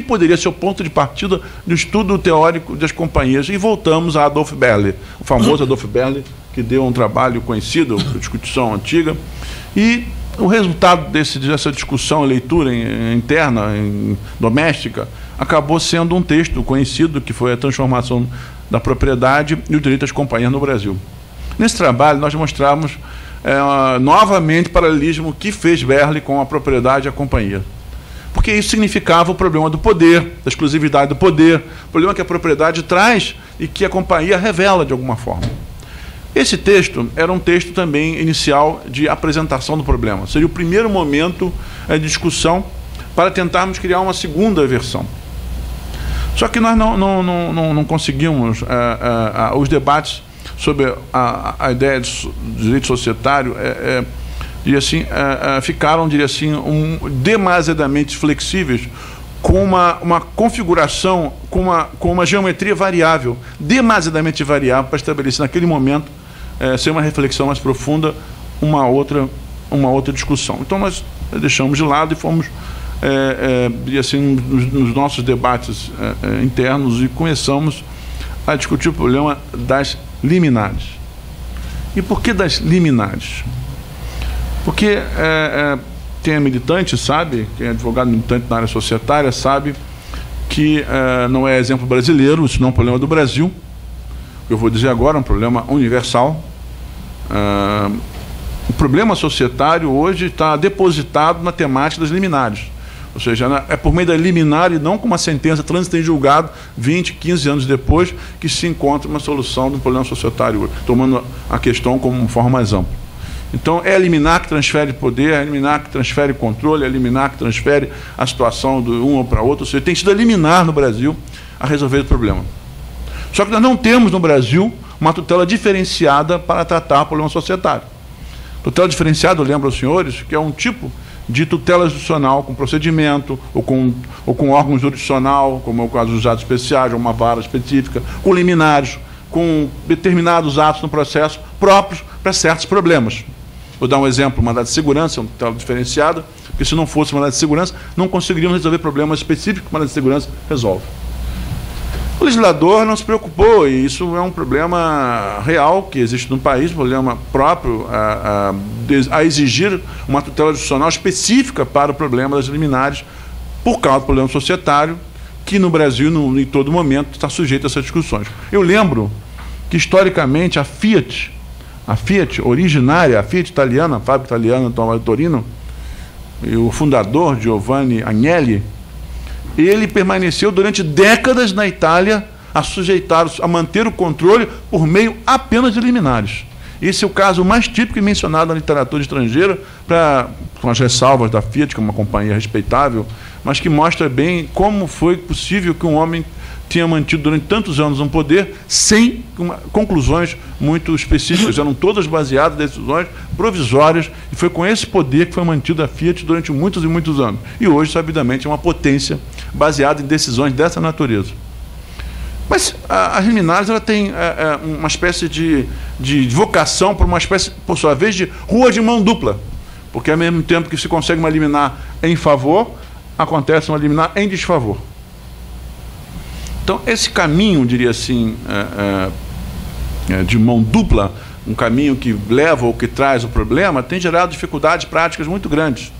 poderia ser o ponto de partida do estudo teórico das companhias? E voltamos a Adolf Berle, o famoso Adolf Berle, que deu um trabalho conhecido, discussão antiga, e o resultado dessa discussão, leitura interna, doméstica, acabou sendo um texto conhecido, que foi a transformação da propriedade e o direito às companhias no Brasil. Nesse trabalho, nós mostramos novamente o paralelismo que fez Berle com a propriedade e a companhia. Porque isso significava o problema do poder, da exclusividade do poder, o problema que a propriedade traz e que a companhia revela de alguma forma. Esse texto era um texto também inicial de apresentação do problema. Seria o primeiro momento de discussão para tentarmos criar uma segunda versão. Só que nós não conseguimos os debates sobre a ideia de direito societário, diria assim, ficaram, diria assim, demasiadamente flexíveis, com uma configuração, com uma geometria variável, demasiadamente variável, para estabelecer naquele momento, sem uma reflexão mais profunda, uma outra discussão. Então nós deixamos de lado e fomos, diria assim, nos nossos debates internos, e começamos a discutir o problema das liminares. E por que das liminares? Porque quem é militante sabe, quem é advogado militante na área societária sabe que não é exemplo brasileiro, isso não é um problema do Brasil. O que eu vou dizer agora é um problema universal. O problema societário hoje está depositado na temática das liminares. Ou seja, é por meio da liminar e não com uma sentença trânsito em julgado 20, 15 anos depois que se encontra uma solução do problema societário, tomando a questão como uma forma mais ampla. Então, é a liminar que transfere poder, é a liminar que transfere controle, é a liminar que transfere a situação de um para outro. Ou seja, tem sido a liminar no Brasil a resolver o problema. Só que nós não temos no Brasil uma tutela diferenciada para tratar o problema societário. Tutela diferenciada, eu lembro aos senhores, que é um tipo de tutela jurisdicional com procedimento, ou com órgão jurisdicional, como é o caso dos atos especiais, ou uma vara específica, com liminares, com determinados atos no processo próprios para certos problemas. Vou dar um exemplo: mandado de segurança, uma tutela diferenciada, porque se não fosse mandado de segurança, não conseguiríamos resolver problemas específicos que o mandado de segurança resolve. O legislador não se preocupou, e isso é um problema real que existe no país, um problema próprio a exigir uma tutela judicional específica para o problema das liminares, por causa do problema societário, que no Brasil, em todo momento, está sujeito a essas discussões. Eu lembro que, historicamente, a Fiat originária, a Fiat italiana, a fábrica italiana de Torino, e o fundador, Giovanni Agnelli, ele permaneceu durante décadas na Itália a manter o controle por meio apenas de liminares. Esse é o caso mais típico e mencionado na literatura estrangeira, com as ressalvas da Fiat, que é uma companhia respeitável, mas que mostra bem como foi possível que um homem tinha mantido durante tantos anos um poder sem conclusões muito específicas. Eram todas baseadas em decisões provisórias, e foi com esse poder que foi mantido a Fiat durante muitos e muitos anos. E hoje, sabidamente, é uma potência baseada em decisões dessa natureza. Mas as liminares ela tem uma espécie de vocação para uma espécie, por sua vez, de rua de mão dupla, porque ao mesmo tempo que se consegue uma liminar em favor, acontece uma liminar em desfavor. Então, esse caminho, diria assim, de mão dupla, um caminho que leva ou que traz o problema, tem gerado dificuldades práticas muito grandes.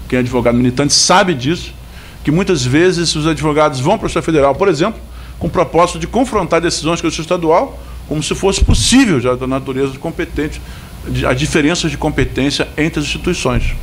Quem é advogado militante sabe disso, que muitas vezes os advogados vão para a Justiça Federal, por exemplo, com o propósito de confrontar decisões com a Justiça Estadual, como se fosse possível, já da natureza competente, as diferenças de competência entre as instituições.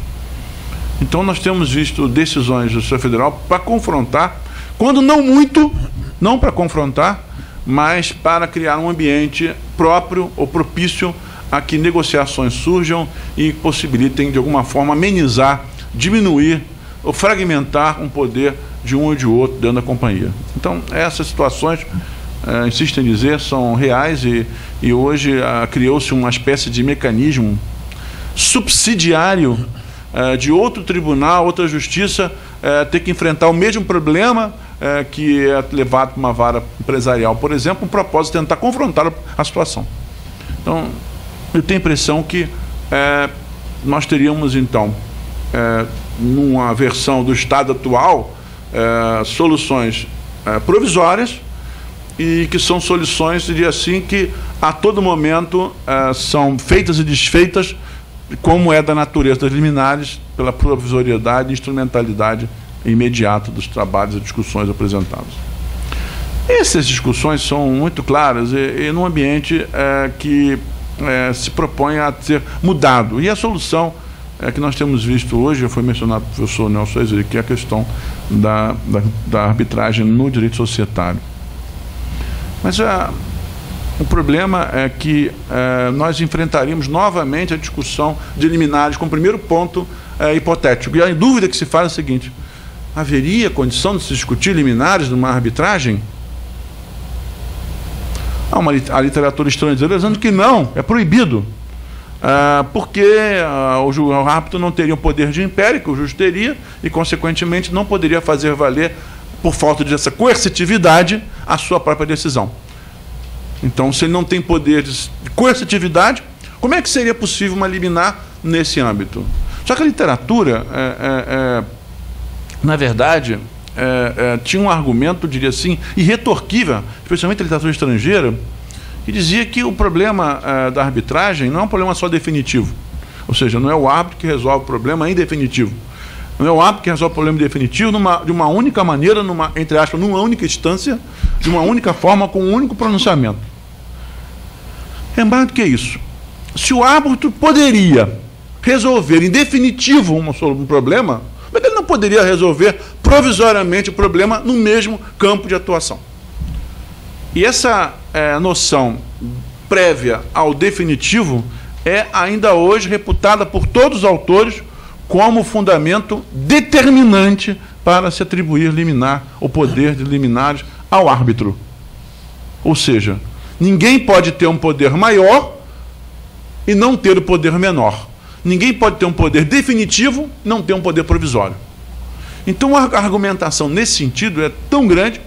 Então, nós temos visto decisões da Justiça Federal para confrontar, quando não muito, não para confrontar, mas para criar um ambiente próprio ou propício a que negociações surjam e possibilitem, de alguma forma, amenizar, diminuir ou fragmentar um poder de um ou de outro dentro da companhia. Então, essas situações, insisto em dizer, são reais e hoje criou-se uma espécie de mecanismo subsidiário de outro tribunal, outra justiça, ter que enfrentar o mesmo problema que é levado para uma vara empresarial, por exemplo, com o propósito de tentar confrontar a situação. Então, eu tenho a impressão que nós teríamos, então, numa versão do Estado atual, soluções provisórias e que são soluções, diria assim, que a todo momento são feitas e desfeitas, como é da natureza das liminares, pela provisoriedade e instrumentalidade imediata dos trabalhos e discussões apresentados. Essas discussões são muito claras e num ambiente que se propõe a ser mudado. E a solução que nós temos visto hoje, já foi mencionado pelo professor Nelson Ezeri, que é a questão da arbitragem no direito societário. Mas o problema é que nós enfrentaríamos novamente a discussão de liminares com o primeiro ponto hipotético. E a dúvida que se faz é a seguinte: haveria condição de se discutir liminares numa arbitragem? Há a literatura estrangeira dizendo que não, é proibido, porque o árbitro não teria o poder de império que o juiz teria e, consequentemente, não poderia fazer valer, por falta dessa coercitividade, a sua própria decisão. Então, se ele não tem poder de coercitividade, como é que seria possível uma liminar nesse âmbito? Só que a literatura, na verdade, tinha um argumento, diria assim, irretorquível, especialmente a literatura estrangeira, que dizia que o problema da arbitragem não é um problema só definitivo. Ou seja, não é o árbitro que resolve o problema em definitivo. Não é o árbitro que resolve o problema em definitivo de uma única maneira, entre aspas, numa única instância, de uma única forma, com um único pronunciamento. Lembrando que é isso. Se o árbitro poderia resolver em definitivo um problema, mas ele não poderia resolver provisoriamente o problema no mesmo campo de atuação. E essa noção prévia ao definitivo é ainda hoje reputada por todos os autores como fundamento determinante para se atribuir liminar, o poder de liminares ao árbitro. Ou seja, ninguém pode ter um poder maior e não ter o poder menor. Ninguém pode ter um poder definitivo e não ter um poder provisório. Então, a argumentação nesse sentido é tão grande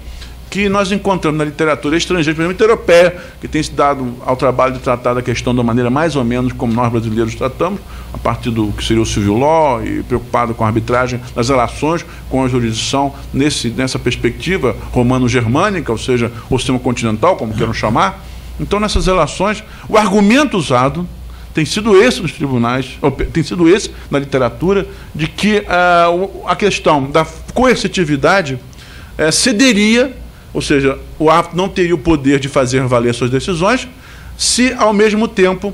que nós encontramos na literatura estrangeira, principalmente europeia, que tem se dado ao trabalho de tratar da questão de uma maneira mais ou menos como nós brasileiros tratamos, a partir do que seria o civil law, e preocupado com a arbitragem das relações com a jurisdição nessa perspectiva romano-germânica, ou seja, o sistema continental, como queiram chamar. Então, nessas relações, o argumento usado tem sido esse nos tribunais, tem sido esse na literatura, de que a questão da coercitividade cederia, ou seja, o árbitro não teria o poder de fazer valer suas decisões, se, ao mesmo tempo,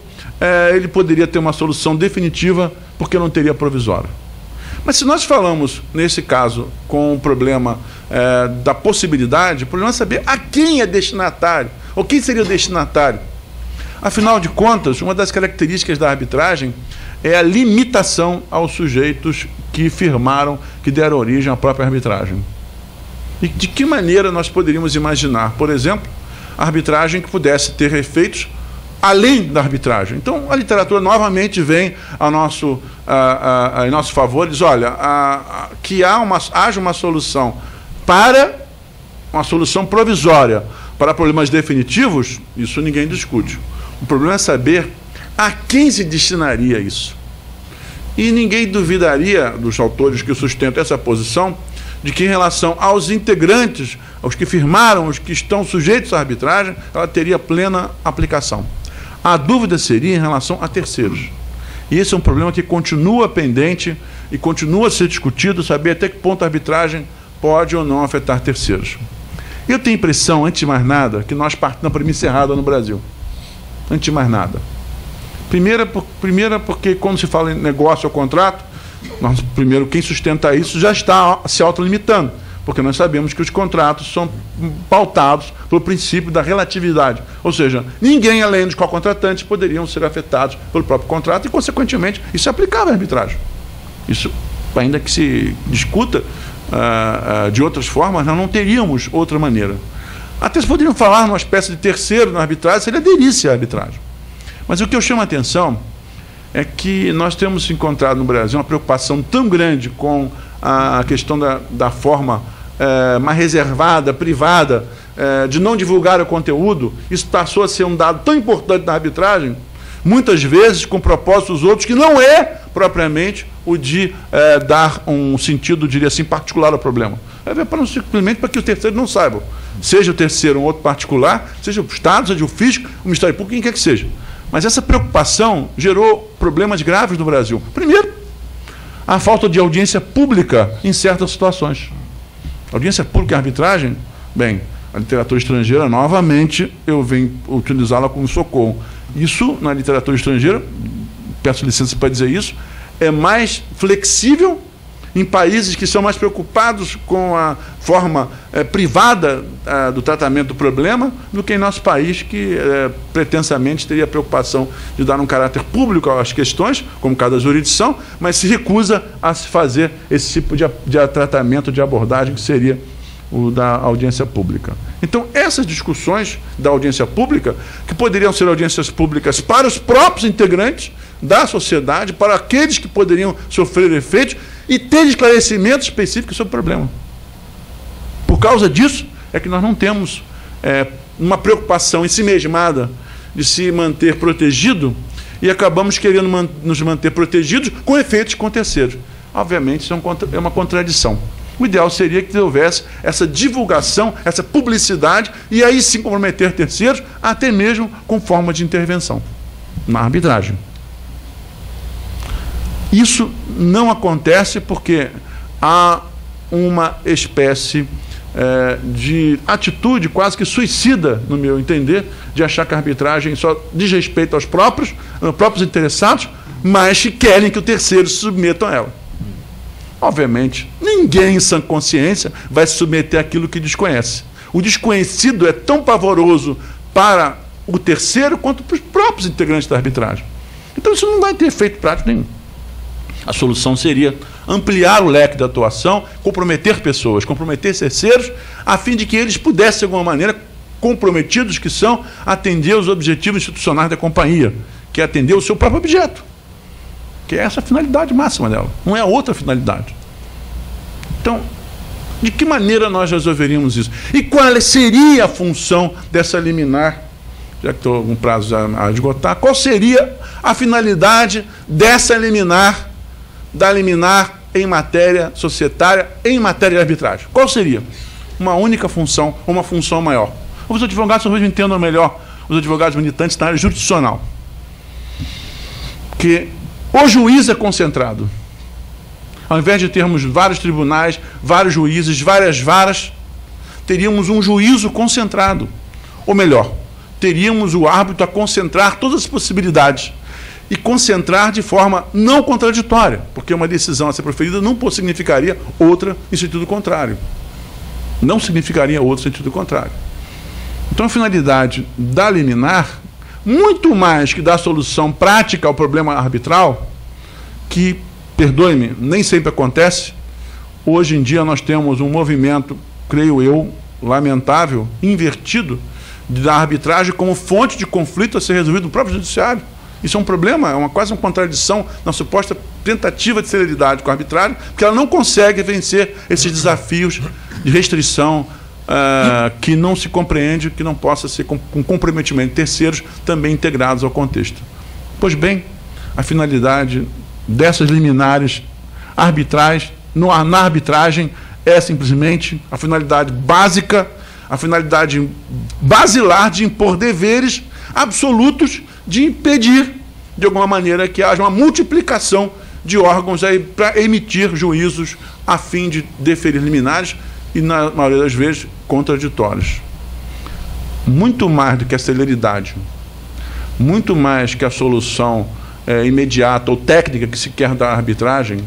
ele poderia ter uma solução definitiva, porque não teria provisória. Mas se nós falamos, nesse caso, com o problema da possibilidade, o problema é saber a quem é destinatário, ou quem seria o destinatário. Afinal de contas, uma das características da arbitragem é a limitação aos sujeitos que firmaram, que deram origem à própria arbitragem. E de que maneira nós poderíamos imaginar, por exemplo, a arbitragem que pudesse ter efeitos além da arbitragem? Então, a literatura novamente vem em nosso favor e diz, olha, que haja uma solução provisória para problemas definitivos, isso ninguém discute. O problema é saber a quem se destinaria isso. E ninguém duvidaria, dos autores que sustentam essa posição, de que em relação aos integrantes, aos que firmaram, os que estão sujeitos à arbitragem, ela teria plena aplicação. A dúvida seria em relação a terceiros. E esse é um problema que continua pendente e continua a ser discutido, saber até que ponto a arbitragem pode ou não afetar terceiros. Eu tenho a impressão, antes de mais nada, que nós partimos na premissa errada no Brasil. Antes de mais nada. Primeira porque quando se fala em negócio ou contrato, primeiro, quem sustenta isso já está se autolimitando, porque nós sabemos que os contratos são pautados pelo princípio da relatividade, ou seja, ninguém além dos co-contratantes poderiam ser afetados pelo próprio contrato e, consequentemente, isso é aplicável à arbitragem. Isso, ainda que se discuta de outras formas, nós não teríamos outra maneira. Até se poderiam falar numa espécie de terceiro na arbitragem, se ele aderisse à arbitragem. Mas o que eu chamo a atenção é que nós temos encontrado no Brasil uma preocupação tão grande com a questão da forma mais reservada, privada, de não divulgar o conteúdo. Isso passou a ser um dado tão importante na arbitragem, muitas vezes com propósitos outros, que não é propriamente o de dar um sentido, diria assim, particular ao problema. Simplesmente para que o terceiro não saiba. Seja o terceiro um outro particular, seja o Estado, seja o fisco, o Ministério Público, quem quer que seja. Mas essa preocupação gerou problemas graves no Brasil. Primeiro, a falta de audiência pública em certas situações. Audiência pública e arbitragem, bem, a literatura estrangeira, novamente, eu venho utilizá-la como socorro. Isso, na literatura estrangeira, peço licença para dizer isso, é mais flexível em países que são mais preocupados com a forma privada do tratamento do problema do que em nosso país, que pretensamente teria a preocupação de dar um caráter público às questões, como o caso da jurisdição, mas se recusa a se fazer esse tipo de tratamento, de abordagem, que seria o da audiência pública. Então, essas discussões da audiência pública, que poderiam ser audiências públicas para os próprios integrantes da sociedade, para aqueles que poderiam sofrer efeitos, e ter esclarecimentos específicos sobre o problema. Por causa disso, é que nós não temos uma preocupação em si mesmada de se manter protegido e acabamos querendo nos manter protegidos com efeitos com terceiros. Obviamente, isso é uma contradição. O ideal seria que houvesse essa divulgação, essa publicidade, e aí sim comprometer terceiros, até mesmo com forma de intervenção na arbitragem. Isso não acontece porque há uma espécie de atitude quase que suicida, no meu entender, de achar que a arbitragem só diz respeito aos próprios interessados, mas que querem que o terceiro se submetam a ela. Obviamente, ninguém em sã consciência vai se submeter àquilo que desconhece. O desconhecido é tão pavoroso para o terceiro quanto para os próprios integrantes da arbitragem. Então isso não vai ter efeito prático nenhum. A solução seria ampliar o leque de atuação, comprometer pessoas, comprometer terceiros, a fim de que eles pudessem, de alguma maneira, comprometidos que são, atender os objetivos institucionais da companhia, que é atender o seu próprio objeto, que é essa a finalidade máxima dela, não é outra finalidade. Então, De que maneira nós resolveríamos isso? E qual seria a função dessa liminar? Já que estou com um prazo a esgotar, qual seria a finalidade dessa liminar, da liminar em matéria societária, em matéria de arbitragem? Qual seria? Uma única função, uma função maior. Os advogados talvez entendam melhor, os advogados militantes na área jurisdicional. Que o juiz é concentrado. Ao invés de termos vários tribunais, vários juízes, várias varas, teríamos um juízo concentrado. Ou melhor, teríamos o árbitro a concentrar todas as possibilidades e concentrar de forma não contraditória, porque uma decisão a ser proferida não significaria outra em sentido contrário. Não significaria outra em sentido contrário. Então, a finalidade da liminar, muito mais que dar solução prática ao problema arbitral, que, perdoe-me, nem sempre acontece. Hoje em dia nós temos um movimento, creio eu, lamentável, invertido, da arbitragem como fonte de conflito a ser resolvido no próprio judiciário. Isso é um problema, é quase uma contradição na suposta tentativa de celeridade com a arbitragem, porque ela não consegue vencer esses desafios de restrição que não se compreende, que não possa ser com comprometimento de terceiros também integrados ao contexto. Pois bem, a finalidade dessas liminares arbitrais, na arbitragem, é simplesmente a finalidade básica, a finalidade basilar de impor deveres absolutos, de impedir, de alguma maneira, que haja uma multiplicação de órgãos para emitir juízos a fim de deferir liminares e, na maioria das vezes, contraditórios. Muito mais do que a celeridade, muito mais que a solução imediata ou técnica que se quer da arbitragem,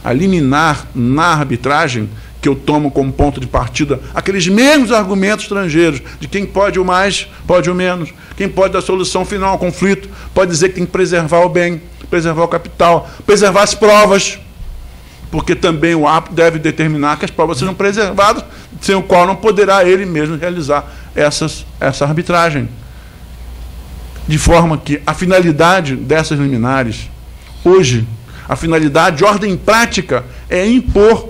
a liminar na arbitragem, que eu tomo como ponto de partida aqueles mesmos argumentos estrangeiros de quem pode o mais, pode o menos, quem pode dar solução final ao conflito, pode dizer que tem que preservar o bem, preservar o capital, preservar as provas, porque também o árbitro deve determinar que as provas sejam preservadas, sem o qual não poderá ele mesmo realizar essa arbitragem. De forma que a finalidade dessas liminares, hoje, a finalidade de ordem prática é impor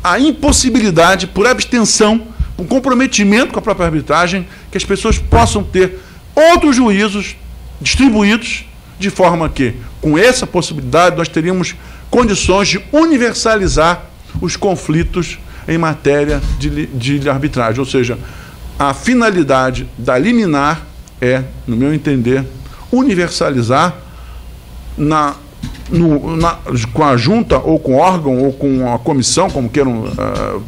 a impossibilidade, por abstenção, por comprometimento com a própria arbitragem, que as pessoas possam ter outros juízos distribuídos, de forma que, com essa possibilidade, nós teríamos condições de universalizar os conflitos em matéria de arbitragem. Ou seja, a finalidade da liminar é, no meu entender, universalizar com a junta, ou com o órgão, ou com a comissão, como queiram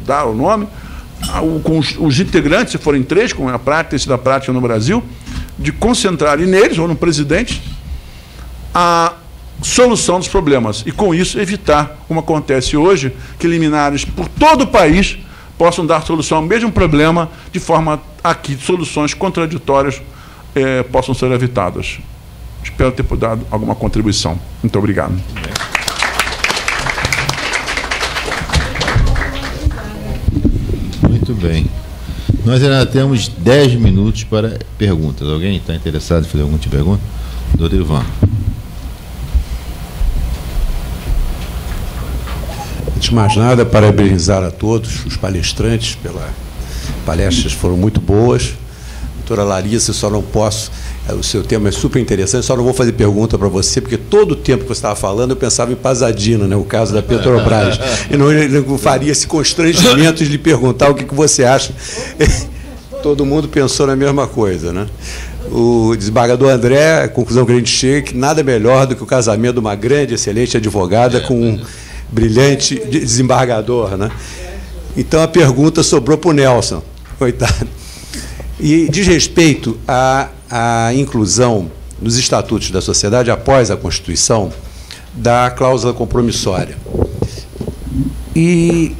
dar o nome, com os integrantes, se forem 3, como é a prática, tem sido a prática no Brasil, de concentrarem neles, ou no presidente, a solução dos problemas. E, com isso, evitar, como acontece hoje, que liminares por todo o país possam dar solução ao mesmo problema, de forma a que soluções contraditórias possam ser evitadas. Espero ter dado alguma contribuição. Muito obrigado. Muito bem. Nós ainda temos 10 minutos para perguntas. Alguém está interessado em fazer alguma tipo de pergunta? Doutor Ivan. Antes de mais nada, parabenizar a todos os palestrantes pelas palestras, foram muito boas. Doutora Larissa, só não posso... O seu tema é super interessante, só não vou fazer pergunta para você, porque todo o tempo que você estava falando eu pensava em Pasadena, né, o caso da Petrobras. E não faria esse constrangimento de lhe perguntar o que você acha. Todo mundo pensou na mesma coisa, né? O desembargador André, a conclusão que a gente chega é que nada melhor do que o casamento de uma grande, excelente advogada com um brilhante desembargador, né? Então a pergunta sobrou para o Nelson, coitado. E diz respeito à inclusão nos estatutos da sociedade, após a Constituição, da cláusula compromissória. E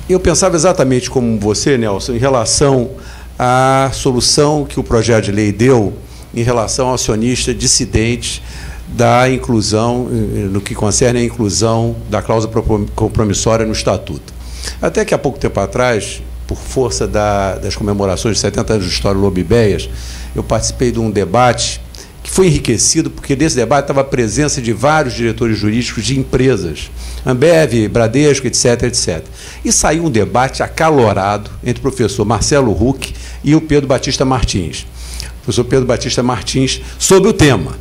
eu pensava exatamente como você, Nelson, em relação à solução que o projeto de lei deu em relação ao acionista dissidente da inclusão, no que concerne a inclusão da cláusula compromissória no estatuto. Até que há pouco tempo atrás, por força das comemorações de 70 anos de história Lobo e Béias, eu participei de um debate que foi enriquecido porque nesse debate estava a presença de vários diretores jurídicos de empresas, Ambev, Bradesco, etc., etc. E saiu um debate acalorado entre o professor Marcelo Huck e o Pedro Batista Martins. O professor Pedro Batista Martins sobre o tema.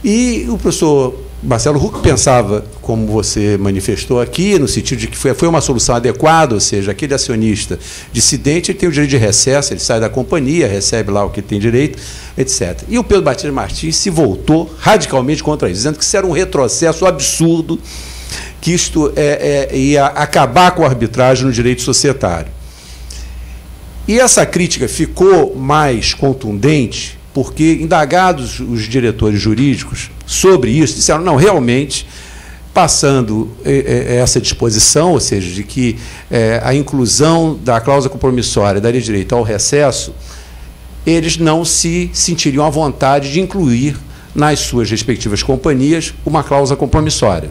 E o professor Marcelo Huck pensava, como você manifestou aqui, no sentido de que foi uma solução adequada, ou seja, aquele acionista dissidente ele tem o direito de recesso, ele sai da companhia, recebe lá o que tem direito, etc. E o Pedro Batista Martins se voltou radicalmente contra isso, dizendo que isso era um retrocesso absurdo, que isto ia acabar com a arbitragem no direito societário. E essa crítica ficou mais contundente porque, indagados os diretores jurídicos sobre isso, disseram, não, realmente, passando essa disposição, ou seja, de que a inclusão da cláusula compromissória daria direito ao recesso, eles não se sentiriam à vontade de incluir nas suas respectivas companhias uma cláusula compromissória,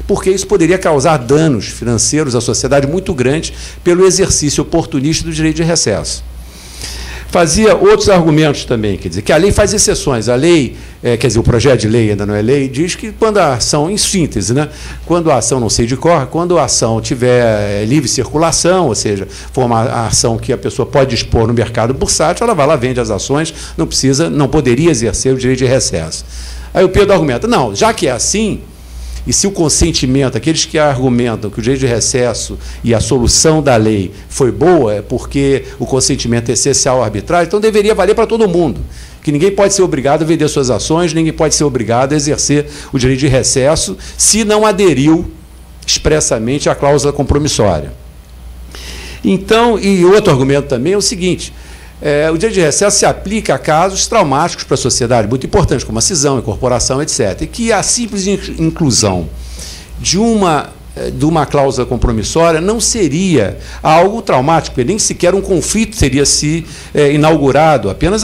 porque isso poderia causar danos financeiros à sociedade muito grandes pelo exercício oportunista do direito de recesso. Fazia outros argumentos também, quer dizer, que a lei faz exceções. A lei, quer dizer, o projeto de lei ainda não é lei, diz que quando a ação, em síntese, né, quando a ação não se decorre, quando a ação tiver livre circulação, ou seja, for uma ação que a pessoa pode expor no mercado bursátil, ela vai lá, vende as ações, não poderia exercer o direito de recesso. Aí o Pedro argumenta, não, já que é assim, e se o consentimento, aqueles que argumentam que o direito de recesso e a solução da lei foi boa, é porque o consentimento é essencial à arbitragem, então deveria valer para todo mundo, que ninguém pode ser obrigado a vender suas ações, ninguém pode ser obrigado a exercer o direito de recesso se não aderiu expressamente à cláusula compromissória. Então, e outro argumento também é o seguinte, o direito de recesso se aplica a casos traumáticos para a sociedade, muito importantes, como a cisão, incorporação, etc. E que a simples inclusão de uma cláusula compromissória não seria algo traumático, porque nem sequer um conflito teria se inaugurado, apenas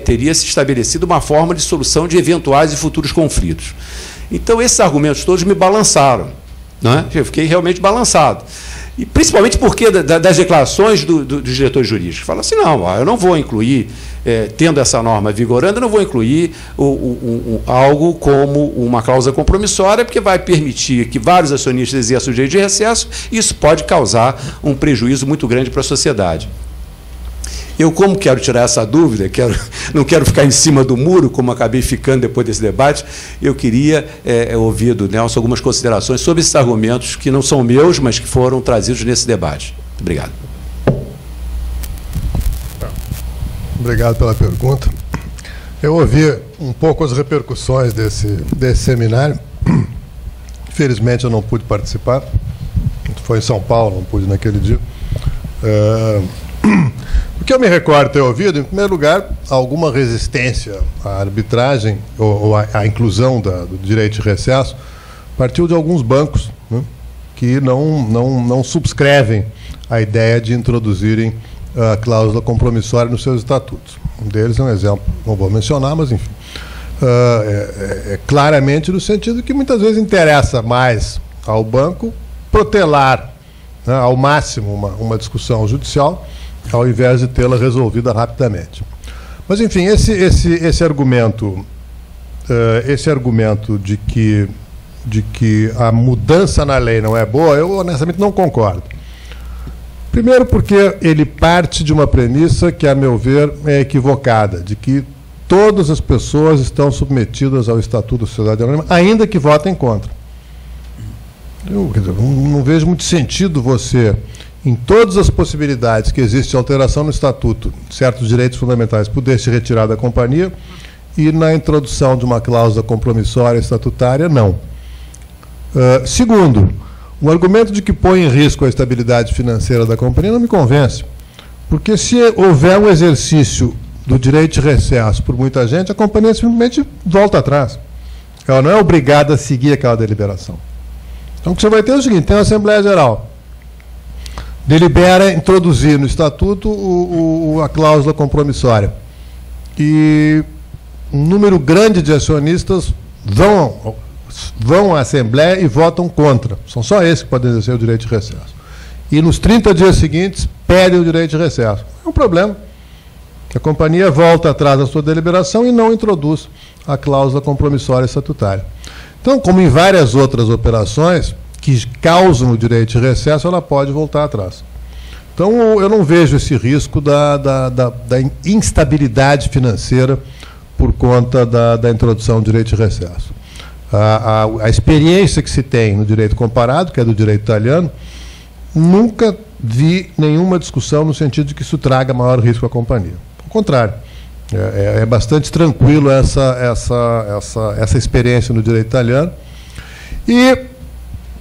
teria se estabelecido uma forma de solução de eventuais e futuros conflitos. Então, esses argumentos todos me balançaram, não é? Eu fiquei realmente balançado. E principalmente porque das declarações dos diretores jurídicos. Falam assim, não, eu não vou incluir, tendo essa norma vigorando, eu não vou incluir algo como uma cláusula compromissória, porque vai permitir que vários acionistas exerçam o direito de recesso, e isso pode causar um prejuízo muito grande para a sociedade. Eu, como quero tirar essa dúvida, não quero ficar em cima do muro, como acabei ficando depois desse debate, eu queria ouvir do Nelson algumas considerações sobre esses argumentos que não são meus, mas que foram trazidos nesse debate. Muito obrigado. Obrigado pela pergunta. Eu ouvi um pouco as repercussões desse seminário. Infelizmente, eu não pude participar. Foi em São Paulo, não pude naquele dia. O que eu me recordo ter ouvido, em primeiro lugar, alguma resistência à arbitragem ou à inclusão do direito de recesso partiu de alguns bancos, né, que não subscrevem a ideia de introduzirem a cláusula compromissória nos seus estatutos. Um deles é um exemplo, não vou mencionar, mas enfim. Claramente no sentido que muitas vezes interessa mais ao banco protelar, né, ao máximo uma discussão judicial, ao invés de tê-la resolvida rapidamente. Mas, enfim, esse argumento de que a mudança na lei não é boa, eu honestamente não concordo. Primeiro porque ele parte de uma premissa que, a meu ver, é equivocada, de que todas as pessoas estão submetidas ao Estatuto da Sociedade Anônima, ainda que votem contra. Eu, quer dizer, não vejo muito sentido você, em todas as possibilidades que existe de alteração no Estatuto, certos direitos fundamentais, poder se retirar da companhia, e na introdução de uma cláusula compromissória estatutária, não. Segundo, o argumento de que põe em risco a estabilidade financeira da companhia não me convence, porque se houver um exercício do direito de recesso por muita gente, a companhia simplesmente volta atrás. Ela não é obrigada a seguir aquela deliberação. Então, o que você vai ter é o seguinte, tem uma Assembleia Geral, delibera introduzir no Estatuto a cláusula compromissória. E um número grande de acionistas vão à Assembleia e votam contra. São só esses que podem exercer o direito de recesso. E nos 30 dias seguintes pedem o direito de recesso. É um problema. A companhia volta atrás da sua deliberação e não introduz a cláusula compromissória estatutária. Então, como em várias outras operações que causam o direito de recesso, ela pode voltar atrás. Então, eu não vejo esse risco da instabilidade financeira por conta da introdução do direito de recesso. A experiência que se tem no direito comparado, que é do direito italiano, nunca vi nenhuma discussão no sentido de que isso traga maior risco à companhia. Ao contrário, é bastante tranquilo essa experiência no direito italiano. E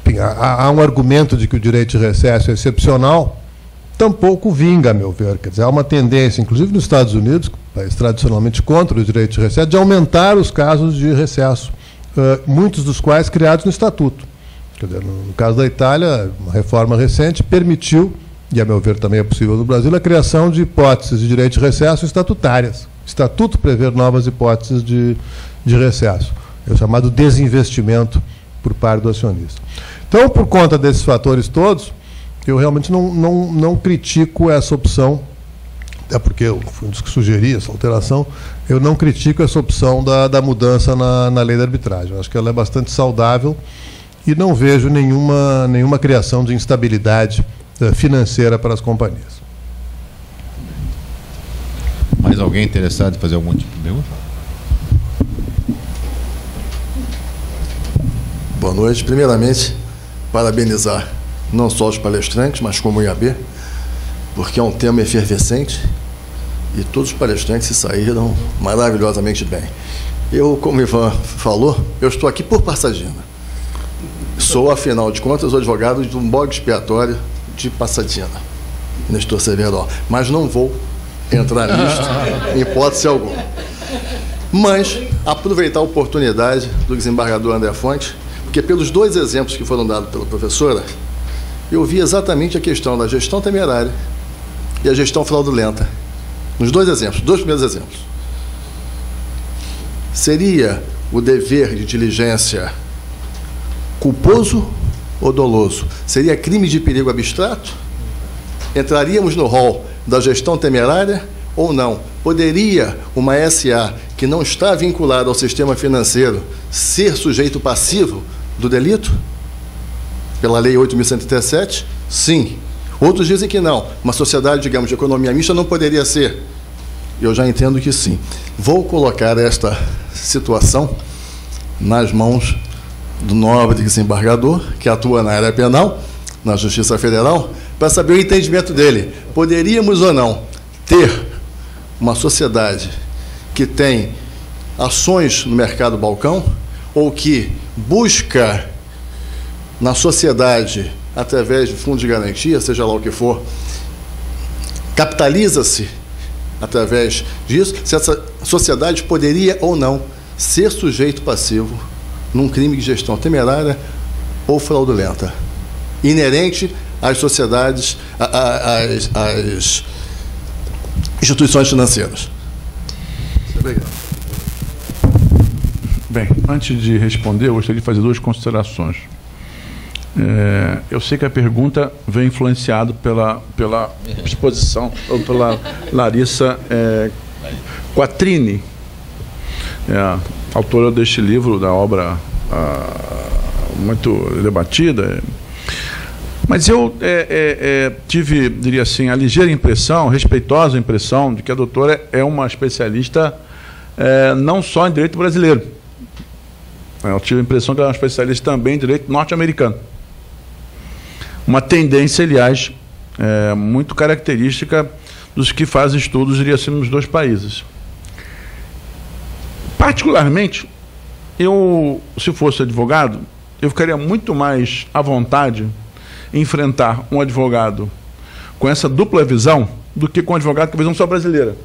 enfim, há um argumento de que o direito de recesso é excepcional, tampouco vinga, a meu ver. Quer dizer, há uma tendência, inclusive nos Estados Unidos, país tradicionalmente contra o direito de recesso, de aumentar os casos de recesso, muitos dos quais criados no Estatuto. Quer dizer, no caso da Itália, uma reforma recente permitiu, e a meu ver também é possível no Brasil, a criação de hipóteses de direito de recesso estatutárias. O Estatuto prevê novas hipóteses de recesso. É o chamado desinvestimento por parte do acionista. Então, por conta desses fatores todos, eu realmente não critico essa opção, até porque eu fui um dos que sugeri essa alteração, eu não critico essa opção da mudança na lei da arbitragem. Eu acho que ela é bastante saudável e não vejo nenhuma criação de instabilidade financeira para as companhias. Mais alguém interessado em fazer algum tipo de pergunta? Boa noite. Primeiramente, parabenizar não só os palestrantes, mas como o IAB, porque é um tema efervescente e todos os palestrantes se saíram maravilhosamente bem. Eu, como o Ivan falou, eu estou aqui por Passadina. Sou, afinal de contas, o advogado de um bode expiatório de Passadina, Nestor Severo, mas não vou entrar nisto em hipótese alguma. Mas aproveitar a oportunidade do desembargador André Fonte, porque pelos dois exemplos que foram dados pela professora, eu vi exatamente a questão da gestão temerária e a gestão fraudulenta. Nos dois exemplos, dois primeiros exemplos. Seria o dever de diligência culposo ou doloso? Seria crime de perigo abstrato? Entraríamos no rol da gestão temerária ou não? Poderia uma SA que não está vinculada ao sistema financeiro ser sujeito passivo do delito? Pela Lei 8.137? Sim. Outros dizem que não. Uma sociedade, digamos, de economia mista não poderia ser. Eu já entendo que sim. Vou colocar esta situação nas mãos do nobre desembargador, que atua na área penal, na Justiça Federal, para saber o entendimento dele. Poderíamos ou não ter uma sociedade que tem ações no mercado balcão ou que busca na sociedade, através de fundos de garantia, seja lá o que for, capitaliza-se através disso, se essa sociedade poderia ou não ser sujeito passivo num crime de gestão temerária ou fraudulenta, inerente às sociedades, às instituições financeiras. Obrigado. Bem, antes de responder, eu gostaria de fazer duas considerações. Eu sei que a pergunta vem influenciada pela exposição, ou pela Larissa Quattrini, autora deste livro, da obra muito debatida. Mas eu tive, diria assim, a ligeira impressão, respeitosa impressão, de que a doutora é uma especialista não só em direito brasileiro. Eu tive a impressão que ela é uma especialista também em direito norte-americano. Uma tendência, aliás, muito característica dos que fazem estudos, diria assim, nos dois países. Particularmente, eu, se fosse advogado, eu ficaria muito mais à vontade em enfrentar um advogado com essa dupla visão do que com um advogado com a visão só brasileira.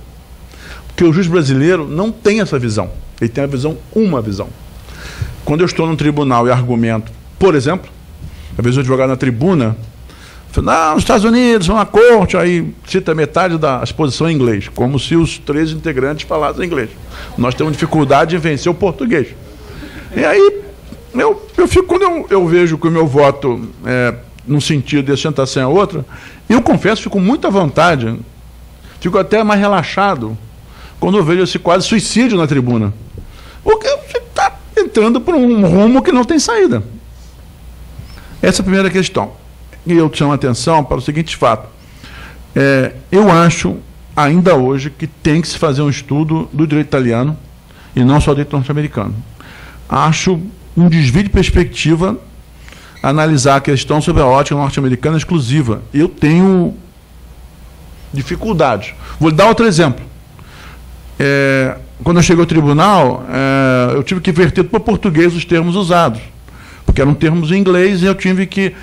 Porque o juiz brasileiro não tem essa visão. Ele tem uma visão. Quando eu estou num tribunal e argumento, por exemplo, às vezes o advogado na tribuna fala, nos Estados Unidos, uma corte, aí cita metade da exposição em inglês, como se os 13 integrantes falassem inglês. Nós temos dificuldade em vencer o português. E aí, eu fico, quando eu vejo que o meu voto num sentido e a sustentação é outra, eu confesso, fico muito à vontade fico até mais relaxado quando eu vejo esse quase suicídio na tribuna. Porque você está entrando por um rumo que não tem saída. Essa é a primeira questão. E eu chamo a atenção para o seguinte fato. Eu acho, ainda hoje, que tem que se fazer um estudo do direito italiano e não só do direito norte-americano. Acho um desvio de perspectiva analisar a questão sobre a ótica norte-americana exclusiva. Eu tenho dificuldades. Vou dar outro exemplo. Quando eu cheguei ao tribunal, eu tive que inverter para o português os termos usados, porque eram termos em inglês e eu tive que,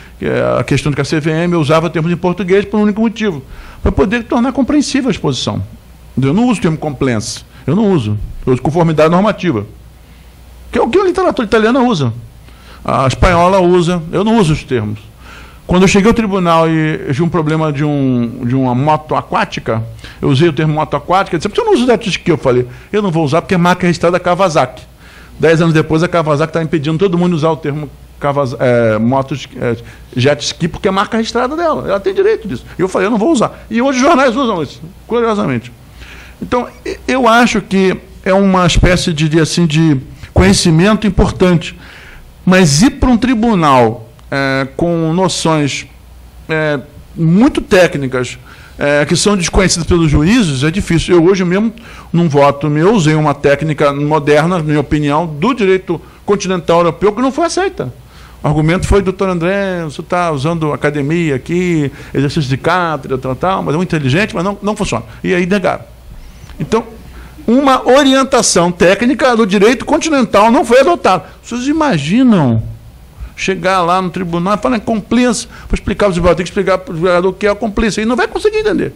a questão de que a CVM eu usava termos em português por um único motivo, para poder tornar compreensível a exposição. Eu não uso o termo compliance, eu não uso, eu uso conformidade normativa, que é o que a literatura italiana usa, a espanhola usa, eu não uso os termos. Quando eu cheguei ao tribunal e vi um problema de uma moto aquática, eu usei o termo moto aquática, eu disse, porque eu não uso jet ski? Eu falei, eu não vou usar porque é marca registrada Kawasaki. 10 anos depois, a Kawasaki está impedindo todo mundo de usar o termo jet ski, porque é marca registrada dela. Ela tem direito disso. E eu falei, eu não vou usar. E hoje os jornais usam isso, curiosamente. Então, eu acho que é uma espécie de conhecimento importante. Mas ir para um tribunal com noções muito técnicas, que são desconhecidas pelos juízes, é difícil. Eu hoje mesmo, num voto meu, usei uma técnica moderna, na minha opinião, do direito continental europeu, que não foi aceita. O argumento foi, doutor André, você está usando academia aqui, exercício de cátedra, tal, mas é muito inteligente, mas não funciona. E aí negaram. Então, uma orientação técnica do direito continental não foi adotada. Vocês imaginam chegar lá no tribunal e falar em compliance, para explicar para o advogado, tem que explicar para o advogado o que é a compliance. Ele não vai conseguir entender.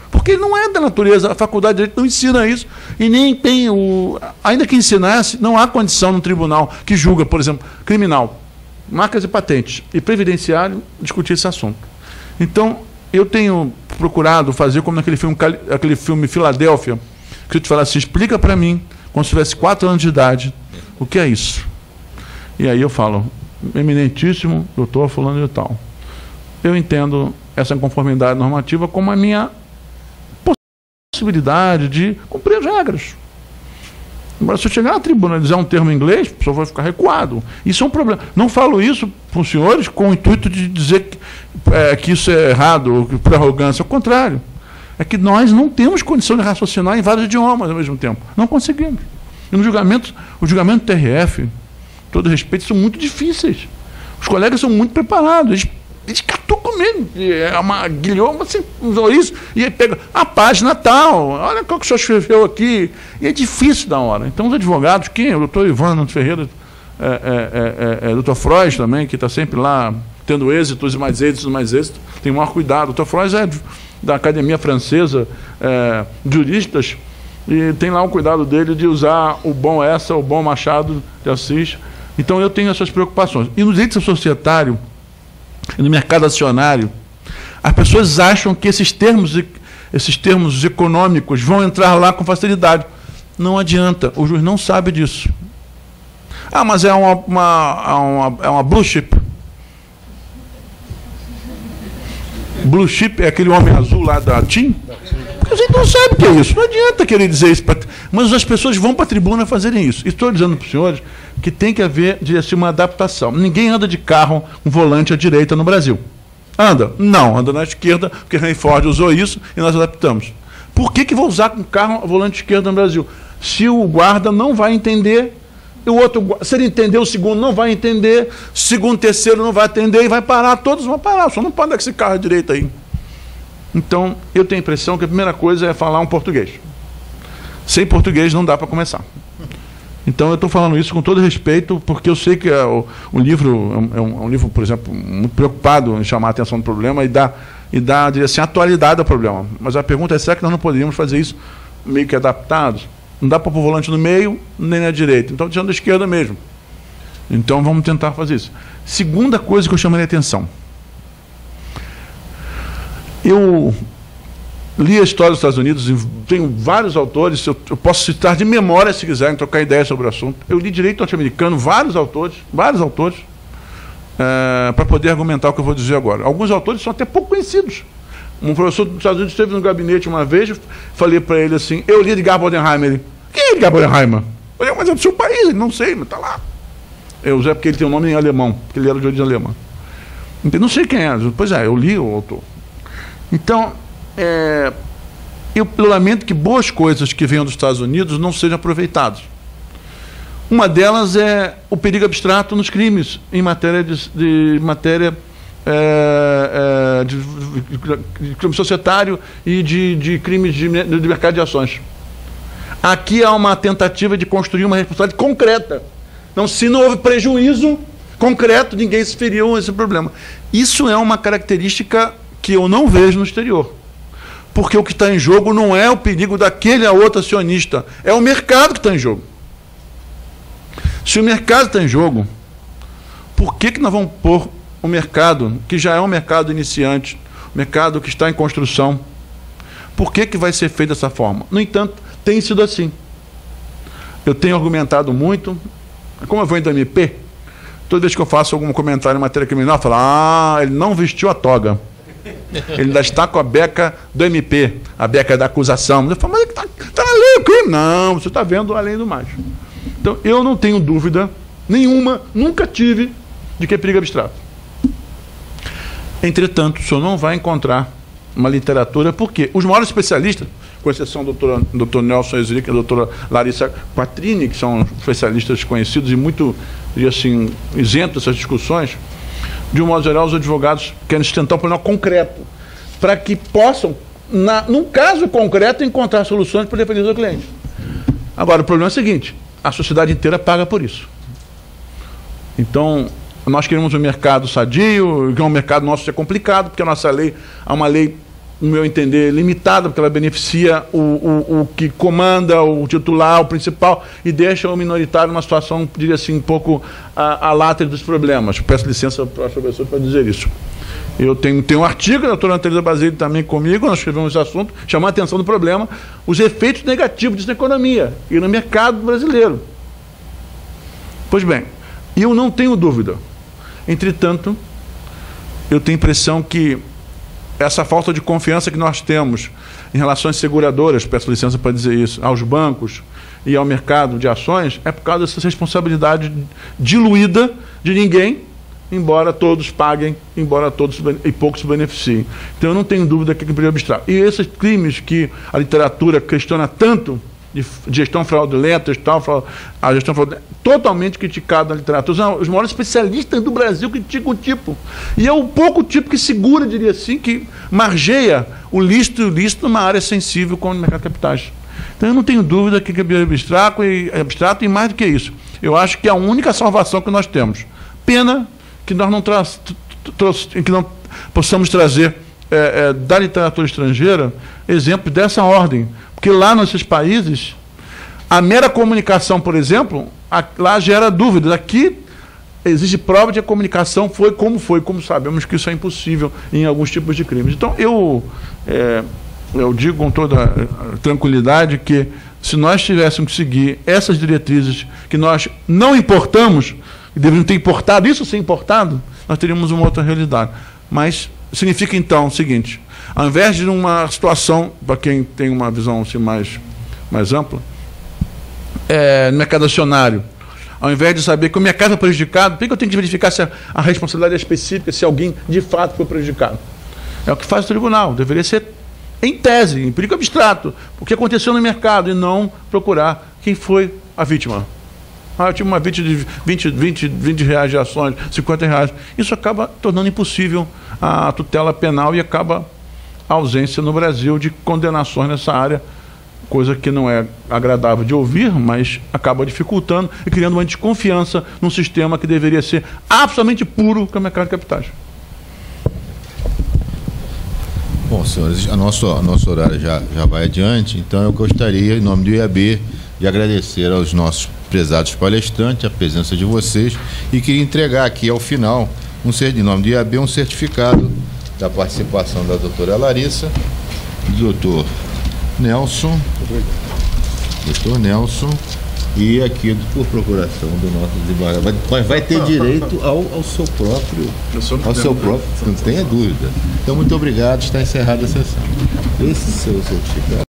Porque não é da natureza, a faculdade de direito não ensina isso, e nem tem ainda que ensinasse, não há condição no tribunal que julga, por exemplo, criminal, marcas e patentes, e previdenciário, discutir esse assunto. Então, eu tenho procurado fazer como naquele filme Filadélfia, que eu te falasse, explica para mim, quando você tivesse 4 anos de idade, o que é isso? E aí eu falo, eminentíssimo doutor fulano de tal, eu entendo essa inconformidade normativa como a minha possibilidade de cumprir as regras. Agora, se eu chegar na tribuna e dizer um termo em inglês, o pessoal vai ficar recuado. Isso é um problema. Não falo isso para os senhores com o intuito de dizer que isso é errado, por arrogância. Ao contrário. É que nós não temos condição de raciocinar em vários idiomas ao mesmo tempo. Não conseguimos. E no julgamento, o julgamento TRF, todo respeito, são muito difíceis. Os colegas são muito preparados. Eles catucam mesmo. É uma guilhoma, assim, usou isso, e aí pega a página tal, olha o que o senhor escreveu aqui. E é difícil da hora. Então, os advogados, quem? O doutor Ivano Ferreira, doutor Freud também, que está sempre lá tendo êxitos e mais êxitos, tem o maior cuidado. O doutor Freud é da Academia Francesa de Juristas, e tem lá o cuidado dele de usar o bom Machado de Assis. Então, eu tenho essas preocupações. E no direito societário, e no mercado acionário, as pessoas acham que esses termos econômicos vão entrar lá com facilidade. Não adianta, o juiz não sabe disso. Ah, mas é uma blue chip. Blue chip é aquele homem azul lá da TIM? Porque a gente não sabe o que é isso. Não adianta querer dizer isso. Mas as pessoas vão para a tribuna fazerem isso. Estou dizendo para os senhores que tem que haver uma adaptação. Ninguém anda de carro com volante à direita no Brasil. Anda? Não, anda na esquerda, porque Henry Ford usou isso e nós adaptamos. Por que vou usar com carro volante esquerda no Brasil? Se o guarda não vai entender, o outro, se ele entender, o segundo não vai entender, o segundo, terceiro não vai atender e vai parar, todos vão parar, só não pode dar esse carro à direita aí. Então, eu tenho a impressão que a primeira coisa é falar um português. Sem português não dá para começar. Então, eu estou falando isso com todo respeito, porque eu sei que o livro é um livro, por exemplo, muito preocupado em chamar a atenção do problema e dar diria assim, atualidade ao problema. Mas a pergunta é, será que nós não poderíamos fazer isso meio que adaptados? Não dá para pôr o volante no meio, nem na direita. Então, deixando da esquerda mesmo. Então, vamos tentar fazer isso. Segunda coisa que eu chamaria a atenção. Eu li a história dos Estados Unidos, e tenho vários autores, eu posso citar de memória, se quiserem trocar ideias sobre o assunto. Eu li direito norte-americano, vários autores, para poder argumentar o que eu vou dizer agora. Alguns autores são até pouco conhecidos. Um professor dos Estados Unidos esteve no gabinete uma vez, falei para ele assim, eu li Edgar Bodenheimer. Ele, quem é Edgar Bodenheimer? Eu falei, mas é do seu país, ele não sei, mas está lá. Eu sei porque ele tem um nome em alemão, porque ele era de origem alemã. Então, não sei quem é, pois é, eu li o autor. Então, eu lamento que boas coisas que venham dos Estados Unidos não sejam aproveitadas. Uma delas é o perigo abstrato nos crimes, em matéria de crime societário e de crimes de mercado de ações. Aqui há uma tentativa de construir uma responsabilidade concreta. Então, se não houve prejuízo concreto, ninguém se feriu a esse problema. Isso é uma característica que eu não vejo no exterior. Porque o que está em jogo não é o perigo daquele a outro acionista, é o mercado que está em jogo. Se o mercado está em jogo, por que nós vamos pôr o mercado, que já é um mercado iniciante, um mercado que está em construção, por que vai ser feito dessa forma? No entanto, tem sido assim. Eu tenho argumentado muito, como eu venho da MP, toda vez que eu faço algum comentário em matéria criminal, eu falo, ele não vestiu a toga. Ele ainda está com a beca do MP, a beca da acusação. Eu falo, mas está na lei o crime. Não, você está vendo além do mais. Então, eu não tenho dúvida nenhuma, nunca tive, de que é perigo abstrato. Entretanto, o senhor não vai encontrar uma literatura, porque os maiores especialistas, com exceção do Dr. Nelson Ezric e da doutora Larissa Quattrini, que são especialistas conhecidos e muito, assim, isentos dessas discussões, de um modo geral, os advogados querem sustentar um problema concreto, para que possam, num caso concreto, encontrar soluções para defender o cliente. Agora, o problema é o seguinte, a sociedade inteira paga por isso. Então, nós queremos um mercado sadio, que é um mercado nosso é complicado, porque a nossa lei é uma lei, no meu entender, limitada, porque ela beneficia o que comanda, o titular, o principal, e deixa o minoritário numa situação, diria assim, um pouco a látere dos problemas. Peço licença para o professor para dizer isso. Eu tenho um artigo, a doutora Teresa Basile também comigo, nós escrevemos esse assunto, chamando a atenção do problema, os efeitos negativos disso na economia e no mercado brasileiro. Pois bem, eu não tenho dúvida. Entretanto, eu tenho a impressão que essa falta de confiança que nós temos em relação às seguradoras, peço licença para dizer isso, aos bancos e ao mercado de ações, é por causa dessa responsabilidade diluída de ninguém, embora todos paguem, embora todos e poucos se beneficiem. Então eu não tenho dúvida que é perigo abstrato. E esses crimes que a literatura questiona tanto, de gestão fraudulenta, a gestão fraudulenta, totalmente criticado na literatura. Os maiores especialistas do Brasil criticam o tipo. E é o pouco tipo que segura, diria assim, que margeia o lícito e o ilícito numa área sensível como o mercado de capitais. Então eu não tenho dúvida que é abstrato e mais do que isso. Eu acho que é a única salvação que nós temos. Pena que nós não possamos trazer da literatura estrangeira exemplos dessa ordem. Porque lá nesses países, a mera comunicação, por exemplo, lá gera dúvidas. Aqui existe prova de que a comunicação foi, como sabemos que isso é impossível em alguns tipos de crimes. Então, eu digo com toda tranquilidade que se nós tivéssemos que seguir essas diretrizes que nós não importamos, que deveriam ter importado, isso ser importado, nós teríamos uma outra realidade. Mas significa, então, o seguinte, ao invés de uma situação, para quem tem uma visão assim, mais ampla, no mercado acionário, ao invés de saber que o mercado é prejudicado, por que eu tenho que verificar se a responsabilidade é específica, se alguém de fato foi prejudicado? É o que faz o tribunal, deveria ser, em tese, em perigo abstrato, o que aconteceu no mercado, e não procurar quem foi a vítima. Eu tive uma vítima de 20 reais de ações, 50 reais. Isso acaba tornando impossível a tutela penal e acaba a ausência no Brasil de condenações nessa área, coisa que não é agradável de ouvir, mas acaba dificultando e criando uma desconfiança num sistema que deveria ser absolutamente puro, que é o mercado de capitais. Bom, senhores, nosso horário já vai adiante, então eu gostaria, em nome do IAB, de agradecer aos nossos prezados palestrantes a presença de vocês e queria entregar aqui ao final, em nome do IAB, um certificado da participação da doutora Larissa, do doutor Nelson, e aqui por procuração do nosso desembargador. Mas vai ter direito ao seu próprio, não tenha dúvida. Então, muito obrigado, está encerrada a sessão. Esse seu certificado.